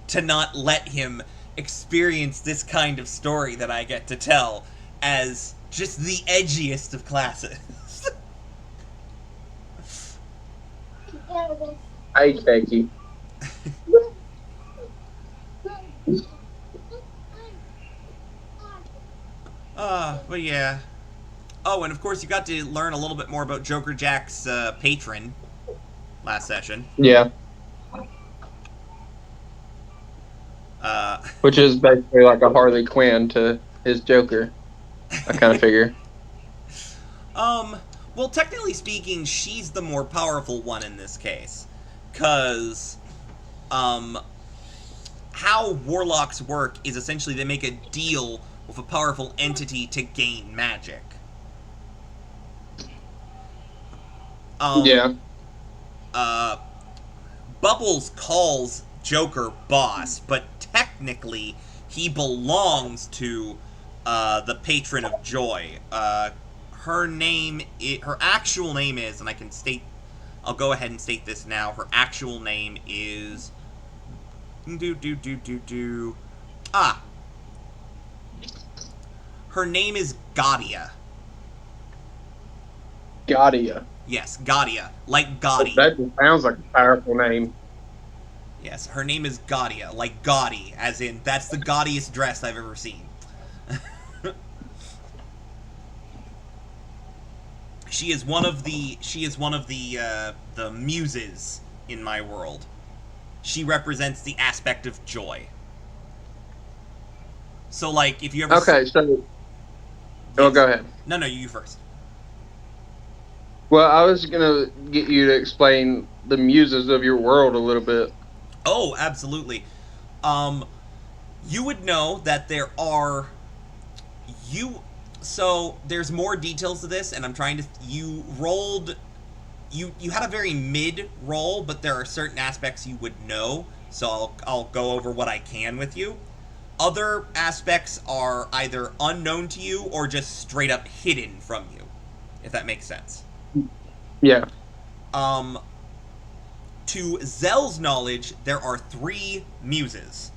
to not let him experience this kind of story that I get to tell as just the edgiest of classes. Hey, Becky. But yeah. Oh, and of course you got to learn a little bit more about Joker Jack's patron last session. Yeah, Uh, which is basically like a Harley Quinn to his Joker. I kind of figure. well, technically speaking, she's the more powerful one in this case. Because, how warlocks work is essentially they make a deal with a powerful entity to gain magic. Yeah. Bubbles calls Joker boss, but technically he belongs to the patron of joy. Her actual name is, and I'll go ahead and state this now. Her actual name is, ah, her name is Gaudia. Gaudia. Yes, Gaudia, like Gaudi. That just sounds like a powerful name. Yes, her name is Gaudia, like gaudy, as in that's the gaudiest dress I've ever seen. She is one of the muses in my world. She represents the aspect of joy. So, like, if you ever Okay, so yes. go ahead. No, you first. Well, I was gonna get you to explain the muses of your world a little bit. Oh, absolutely. Um, you would know that there are you. So there's more details to this, and I'm trying to. You rolled. You had a very mid roll, but there are certain aspects you would know. So I'll go over what I can with you. Other aspects are either unknown to you or just straight up hidden from you, if that makes sense. Yeah. Um, to Zell's knowledge, there are three muses: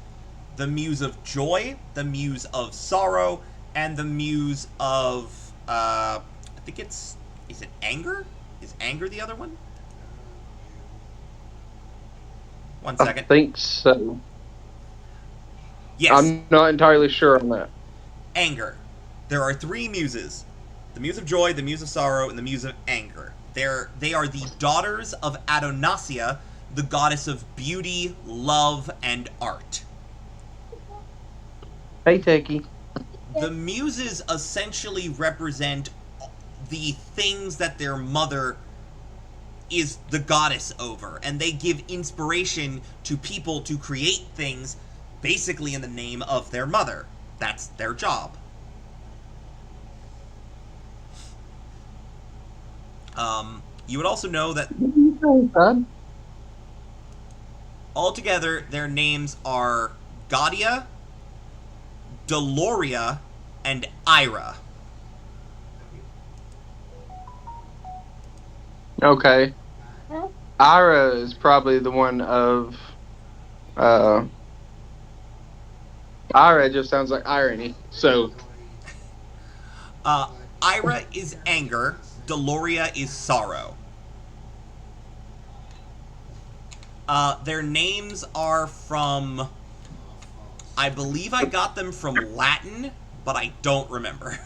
the muse of joy, the muse of sorrow, and the muse of I think is it anger? Is anger the other one? One I second. think so. Yes, I'm not entirely sure on that. anger. There are three muses: the muse of joy, the muse of sorrow, and the muse of anger. They are the daughters of Adonassia, the goddess of beauty, love, and art. Hey, Techie. The muses essentially represent the things that their mother is the goddess over, and they give inspiration to people to create things basically in the name of their mother. That's their job. You would also know that altogether their names are Gaudia, Deloria, and Ira. Okay. Ira is probably the one of. Uh, Ira just sounds like irony. So. Uh, Ira is anger, Deloria is sorrow. Their names are from. I believe I got them from Latin, but I don't remember.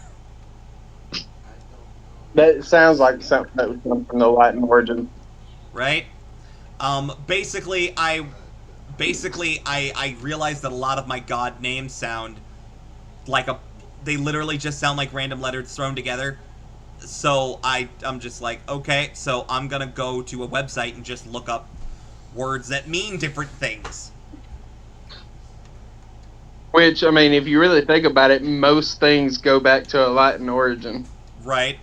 That sounds like something that would come from the Latin origin. Right? Basically, I realized that a lot of my god names sound like a. They literally just sound like random letters thrown together. So I'm just like, okay, so I'm gonna go to a website and just look up words that mean different things. Which, I mean, if you really think about it, most things go back to a Latin origin. Right?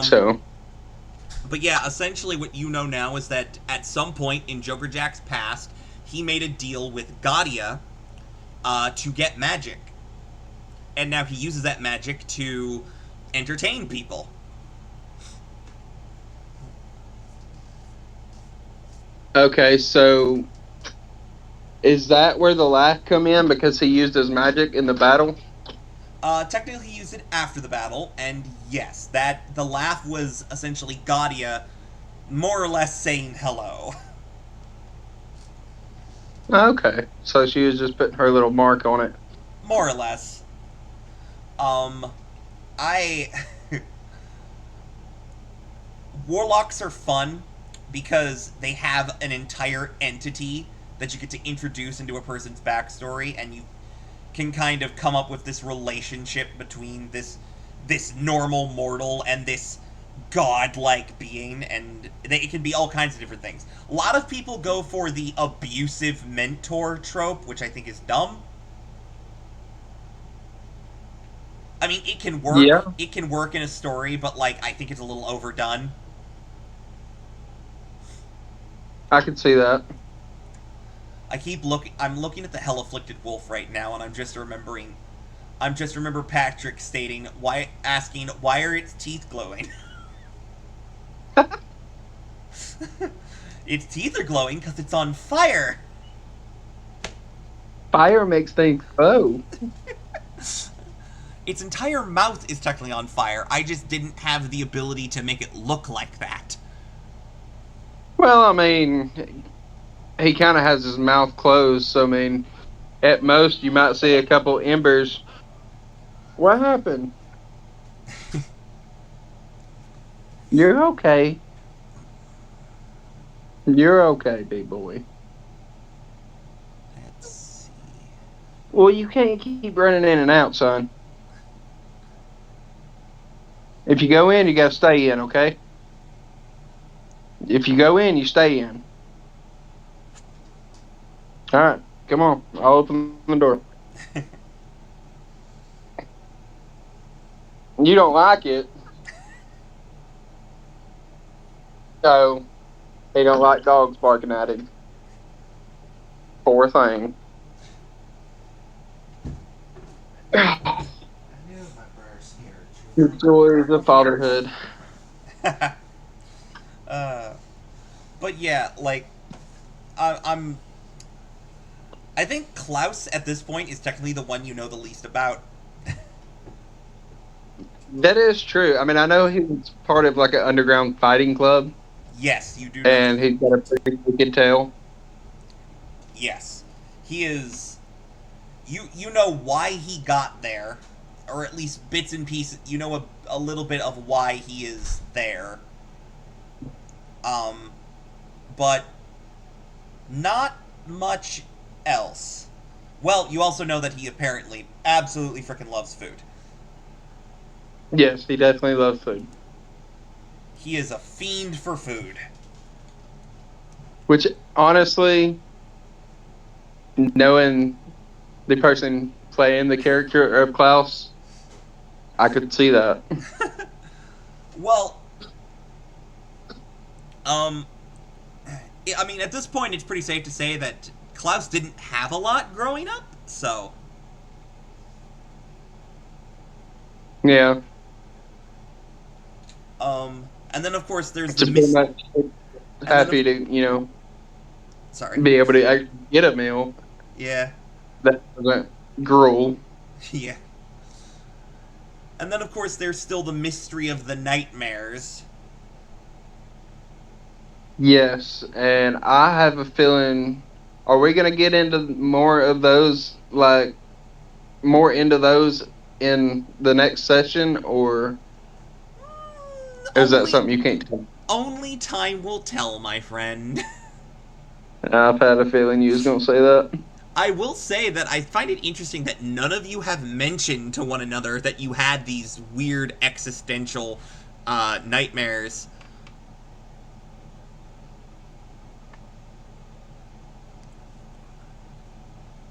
So. But yeah, essentially what you know now is that at some point in Joker Jack's past, he made a deal with Gaudia to get magic. And now he uses that magic to entertain people. Okay, so is that where the laugh come in because he used his magic in the battle? Technically, he used it after the battle, and yes, that the laugh was essentially Gaudia more or less saying hello. Okay, so she was just putting her little mark on it. More or less. I. Warlocks are fun because they have an entire entity that you get to introduce into a person's backstory, and you can kind of come up with this relationship between this normal mortal and this godlike being, and it can be all kinds of different things. A lot of people go for the abusive mentor trope, which I think is dumb. I mean, it can work. Yeah. It can work in a story, but like I think it's a little overdone. I can see that. I'm looking at the Hell Afflicted Wolf right now, and I'm just remembering I'm just remember Patrick stating asking why are its teeth glowing. Its teeth are glowing because it's on fire. Fire makes things glow. Its entire mouth is technically on fire. I just didn't have the ability to make it look like that. Well, I mean, he kind of has his mouth closed, so I mean, at most you might see a couple embers. What happened? You're okay. You're okay, big boy. Let's see. Well, you can't keep running in and out, son. If you go in, you gotta stay in, okay? If you go in, you stay in. All right, come on. I'll open the door. You don't like it, so he don't like dogs barking at him. Poor thing. The joys of fatherhood. uh, but yeah, like I'm. I think Klaus at this point is technically the one you know the least about. That is true. I mean, I know he's part of like an underground fighting club, Yes, you do know and that. he's got a pretty wicked tail. Yes, he is. You know why he got there, or at least bits and pieces. You know a little bit of why he is there. Um, but not much else. Well, you also know that he apparently absolutely freaking loves food. Yes, he definitely loves food. He is a fiend for food. Which, honestly, knowing the person playing the character of Klaus, I could see that. Well, um, I mean, at this point, it's pretty safe to say that Klaus didn't have a lot growing up, so. Yeah. And then of course there's the Just pretty much happy of, to, sorry. be able to actually get a meal Yeah, that doesn't gruel. yeah. And then of course there's still the mystery of the nightmares. Yes, and I have a feeling, are we going to get into more of those, like, more into those in the next session, or is that Only something you can't tell? only time will tell, my friend. I've had a feeling you was going to say that. I will say that I find it interesting that none of you have mentioned to one another that you had these weird existential nightmares.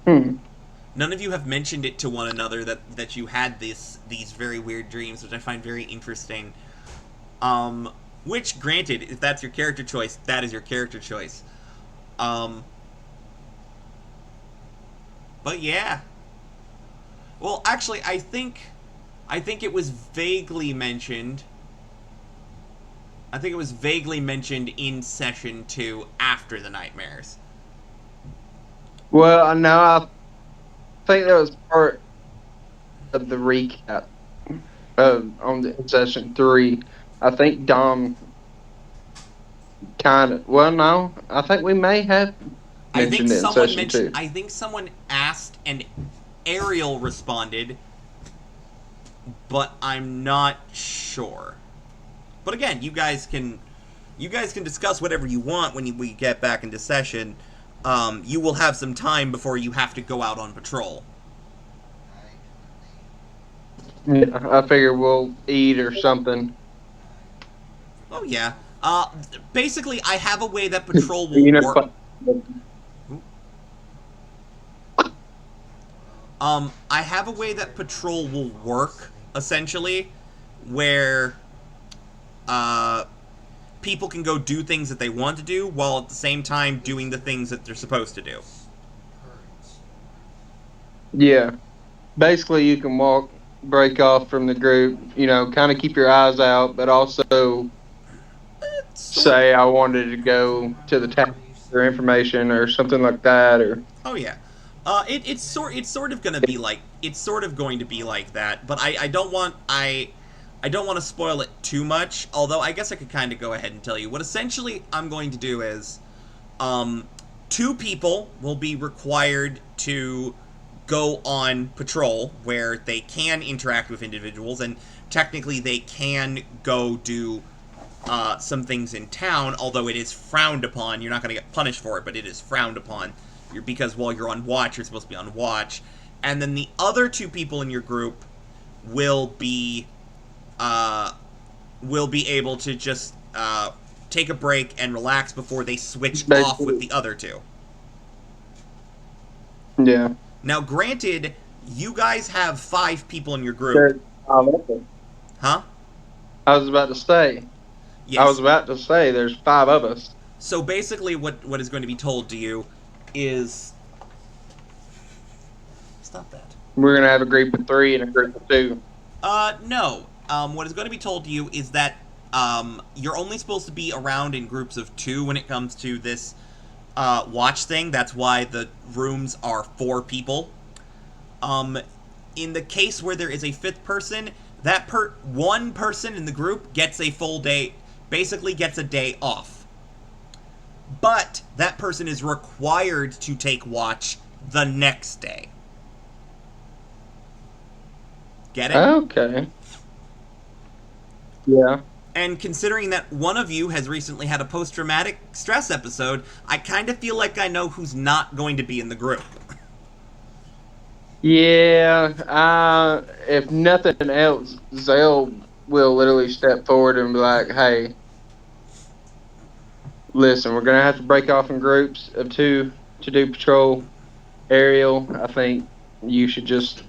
Hmm. None of you have mentioned it to one another that you had these very weird dreams, which I find very interesting. Which, granted, if that's your character choice, that is your character choice. Um, but yeah. Well, actually, I think it was vaguely mentioned. I think it was vaguely mentioned in session 2 after the nightmares. Well, I know, I think that was part of the recap on the session 3. I think Dom kind of, well, no, I think we may have mentioned it in session 2. I think someone asked and Ariel responded, but I'm not sure. But again, you guys can discuss whatever you want when we get back into session. You will have some time before you have to go out on patrol. Yeah, I figure we'll eat or something. Oh yeah. Basically, I have a way that patrol will You know, work. I have a way that patrol will work essentially, where people can go do things that they want to do while at the same time doing the things that they're supposed to do. yeah. basically you can break off from the group, kind of keep your eyes out, but also Sort. say I wanted to go to the tap or information or something like that, or Oh yeah. It's sort of gonna be like it's sort of going to be like that, but I don't want to spoil it too much. Although I guess I could kind of go ahead and tell you what essentially I'm going to do is, um, two people will be required to go on patrol where they can interact with individuals, and technically they can go do some things in town, although it is frowned upon. You're not going to get punished for it, but it is frowned upon. Because while you're on watch, you're supposed to be on watch. And then the other two people in your group will be uh, able to just take a break and relax before they switch off with basically, the other two. yeah. Now, granted, you guys have 5 people in your group, There's five of us. huh? I was about to say. I was Yes. about to say there's five of us. So basically, what is going to be told to you is stop that. We're gonna have a group of three and a group of two. No. What is going to be told to you is that you're only supposed to be around in groups of 2 when it comes to this watch thing. That's why the rooms are 4 people. Um, in the case where there is a 5th person, one person in the group gets a full day, basically gets a day off. But that person is required to take watch the next day. Get it? Okay. Yeah. And considering that one of you has recently had a post traumatic stress episode, I kind of feel like I know who's not going to be in the group. Yeah. If nothing else, Zell will literally step forward and be like, "Hey, listen, we're gonna have to break off in groups of two to do patrol. Ariel, I think you should just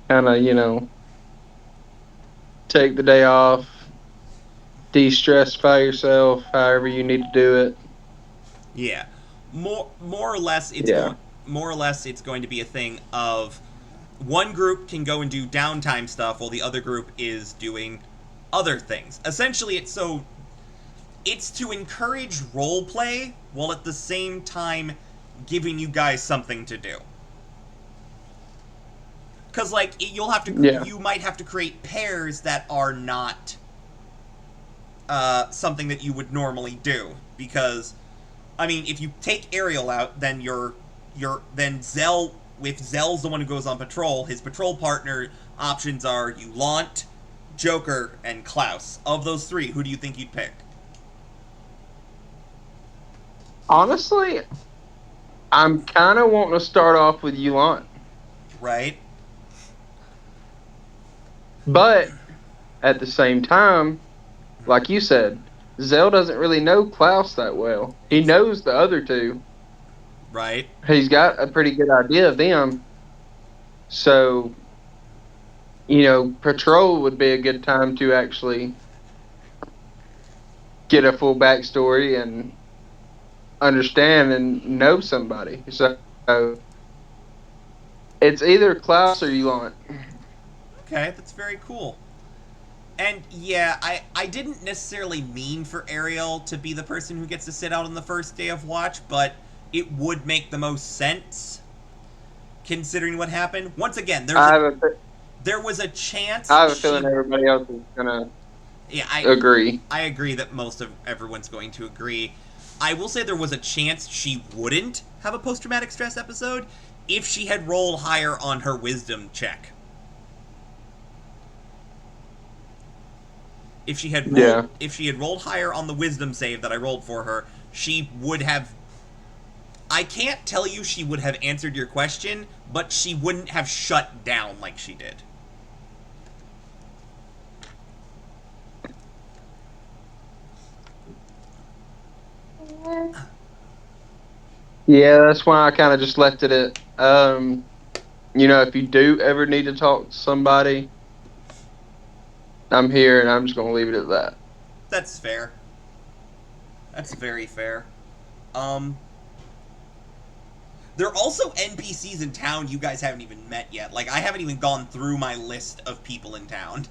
kind of, take the day off, de-stressify yourself, however you need to do it." Yeah, more or less, Yeah. it's going to be a thing of one group can go and do downtime stuff while the other group is doing other things. Essentially, it's to encourage role play while at the same time giving you guys something to do. Because Yeah. you might have to create pairs that are not something that you would normally do. Because I mean, if you take Ariel out, then then Zell. If Zell's the one who goes on patrol, his patrol partner options are Yulant, Joker, and Klaus. Of those 3, who do you think you'd pick? Honestly, I'm kind of wanting to start off with Yulant. Right? But at the same time, like you said, Zell doesn't really know Klaus that well. He Ex- knows the other two. right? He's got a pretty good idea of them. So, patrol would be a good time to actually get a full backstory and understand and know somebody. So, it's either Klaus or Yulant. Okay, that's very cool. And yeah, I didn't necessarily mean for Ariel to be the person who gets to sit out on the first day of watch, but it would make the most sense considering what happened. Once again, I have a, there was a chance I have a she feeling everybody else is gonna yeah, agree. I agree that most of everyone's going to agree. I will say there was a chance she wouldn't have a post traumatic stress episode if she had rolled higher on her wisdom check. Yeah. If she had rolled higher on the wisdom save that I rolled for her, she would have I can't tell you she would have answered your question, but she wouldn't have shut down like she did. Yeah, that's why I kind of just left it at, if you do ever need to talk to somebody, I'm here and I'm just going to leave it at that. That's fair. That's very fair. Um There are also NPCs in town you guys haven't even met yet. Like, I haven't even gone through my list of people in town.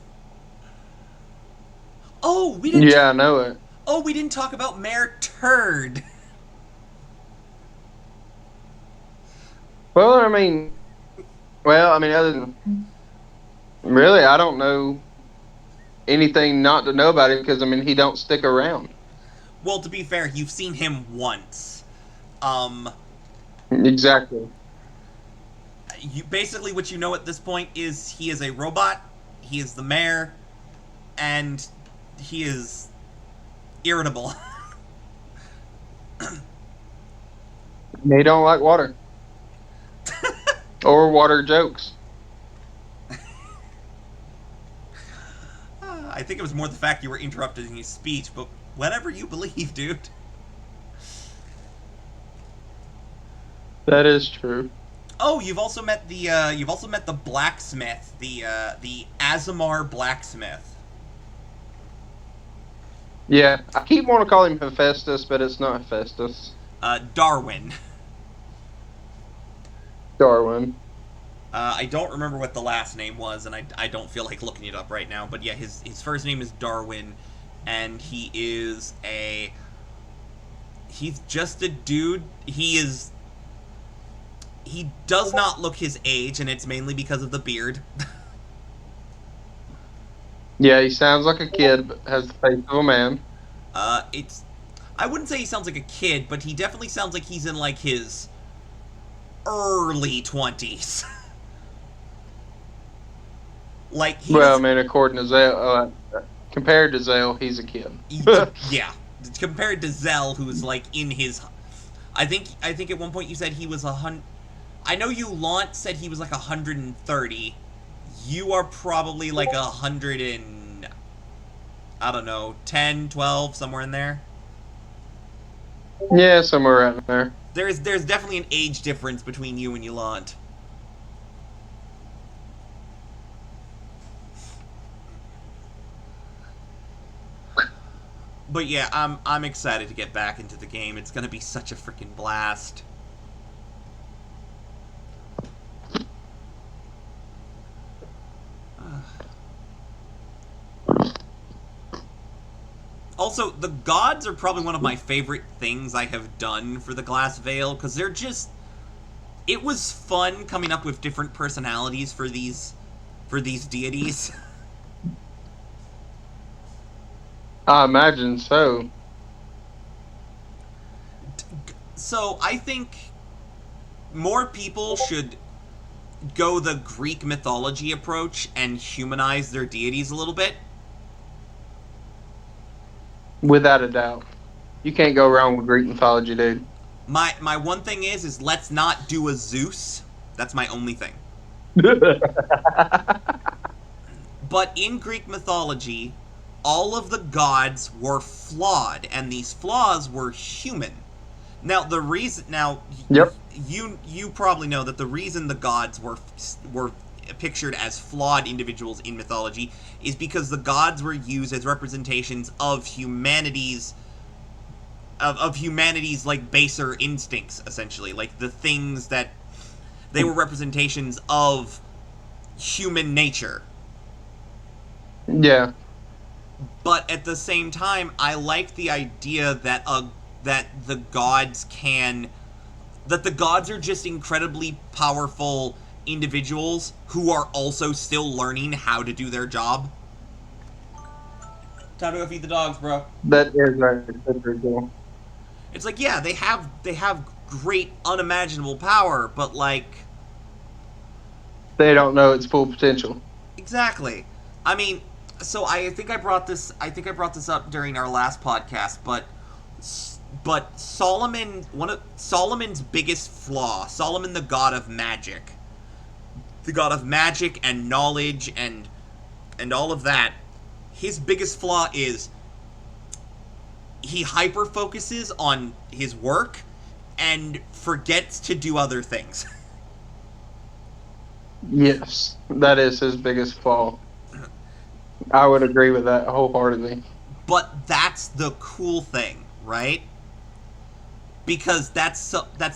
Oh, we didn't. Yeah, I know it. Oh, we didn't talk about Mayor Turd. Well, I mean, other than really, I don't know anything not to know about him because he don't stick around. Well, to be fair, you've seen him once. Exactly. Basically what you know at this point is he is a robot. He is the mayor, and he is irritable. They don't like water or water jokes. I think it was more the fact you were interrupted in his speech, but whatever you believe, dude. That is true. Oh, you've also met the blacksmith, the Azamar blacksmith. Yeah, I keep wanting to call him Hephaestus, but it's not Hephaestus. Darwin. Darwin. I don't remember what the last name was, and I don't feel like looking it up right now. But yeah, his first name is Darwin, and he's just a dude. He does not look his age, and it's mainly because of the beard. Yeah, he sounds like a kid, but has the face of a man. I wouldn't say he sounds like a kid, but he definitely sounds like he's in like his early 20s. Like according to Zale, compared to Zale, he's a kid. Yeah, compared to Zell, who's like in his, I think at one point you said he was 100. I know you said he was like 130. You are probably like 100 and I don't know, 10, 12, somewhere in there. Yeah, somewhere around there. There's definitely an age difference between you and Yulant. But yeah, I'm excited to get back into the game. It's gonna be such a freaking blast. Also, the gods are probably one of my favorite things I have done for the Glass Veil, because they're just... It was fun coming up with different personalities for these deities. I imagine so. So, I think more people should go the Greek mythology approach and humanize their deities a little bit. Without a doubt. You can't go wrong with Greek mythology, dude. My one thing is let's not do a Zeus. That's my only thing. But in Greek mythology, all of the gods were flawed, and these flaws were human. Now the reason Yep. you probably know that the reason the gods were pictured as flawed individuals in mythology is because the gods were used as representations of humanity's like baser instincts, essentially, like the things that they were representations of human nature. Yeah. But at the same time, I like the idea that the gods are just incredibly powerful individuals who are also still learning how to do their job. Time to go feed the dogs, bro. That is right. That's very cool. It's like, yeah, they have great unimaginable power, but like They don't know its full potential. exactly. I mean, so I think I brought this up during our last podcast, but Solomon's biggest flaw, Solomon the god of magic. The god of magic and knowledge and all of that, his biggest flaw is he hyper focuses on his work and forgets to do other things. Yes, that is his biggest flaw. I would agree with that wholeheartedly. But that's the cool thing, right? because that's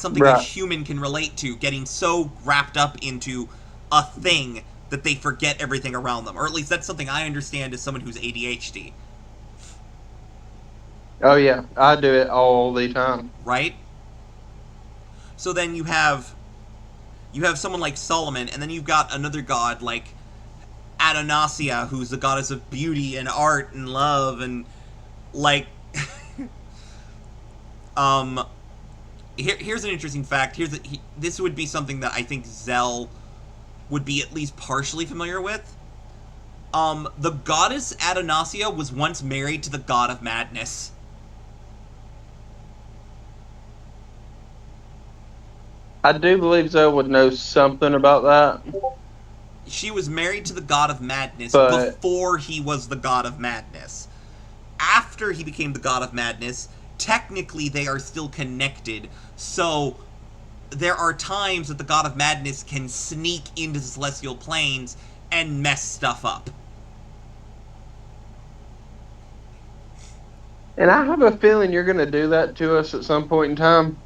something a Right. human can relate to, getting so wrapped up into a thing that they forget everything around them. Or at least that's something I understand as someone who's ADHD, Oh yeah, I do it all the time. right? So then you have someone like Solomon, and then you've got another god like Adonassia, who's the goddess of beauty and art and love, and like um here's an interesting fact. This would be something that I think Zell would be at least partially familiar with. The goddess Adonassia was once married to the god of madness. I do believe Zoe would know something about that, She was married to the god of madness but before he was the god of madness. After he became the god of madness, technically they are still connected. So there are times that the god of madness can sneak into the celestial planes and mess stuff up. and I have a feeling you're going to do that to us at some point in time.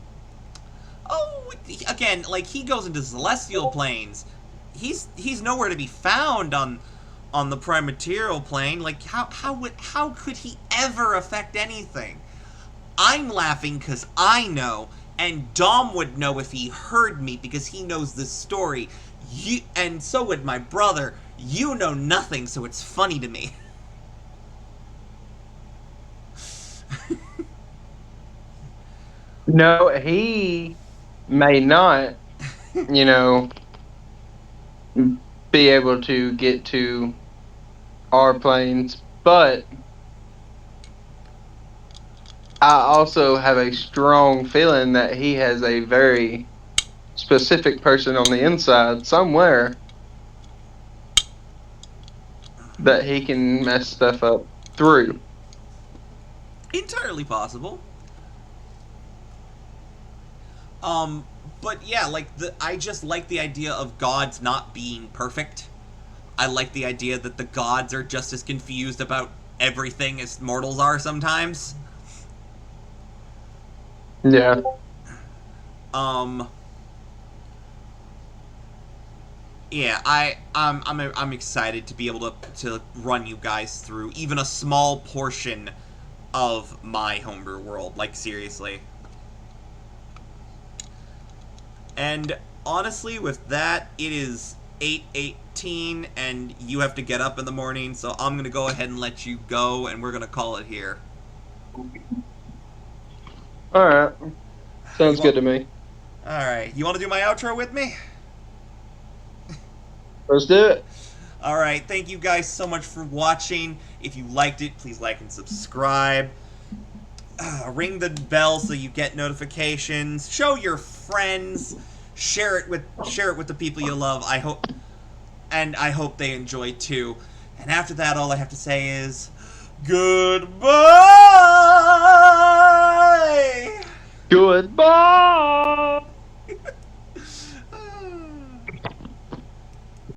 Oh, again, like he goes into celestial planes. He's nowhere to be found on the prime material plane. Like how could he ever affect anything? I'm laughing because I know, and Dom would know if he heard me because he knows this story. And so would my brother. You know nothing, so it's funny to me. No, he may not, you know, be able to get to our planes, but I also have a strong feeling that he has a very specific person on the inside somewhere that he can mess stuff up through. Entirely possible. Um, but yeah, I just like the idea of gods not being perfect. I like the idea that the gods are just as confused about everything as mortals are sometimes. Yeah. Um, yeah, I'm excited to be able to run you guys through even a small portion of my homebrew world. Like seriously. And honestly, with that, it is 8:18, and you have to get up in the morning. So I'm gonna go ahead and let you go, and we're gonna call it here. All right. You Sounds want? good to me. All right. You want to do my outro with me? Let's do it. All right. Thank you guys so much for watching. If you liked it, please like and subscribe. Ring the bell so you get notifications. Show your friends. Share it with the people you love. I hope they enjoy too. And after that, all I have to say is goodbye. Goodbye.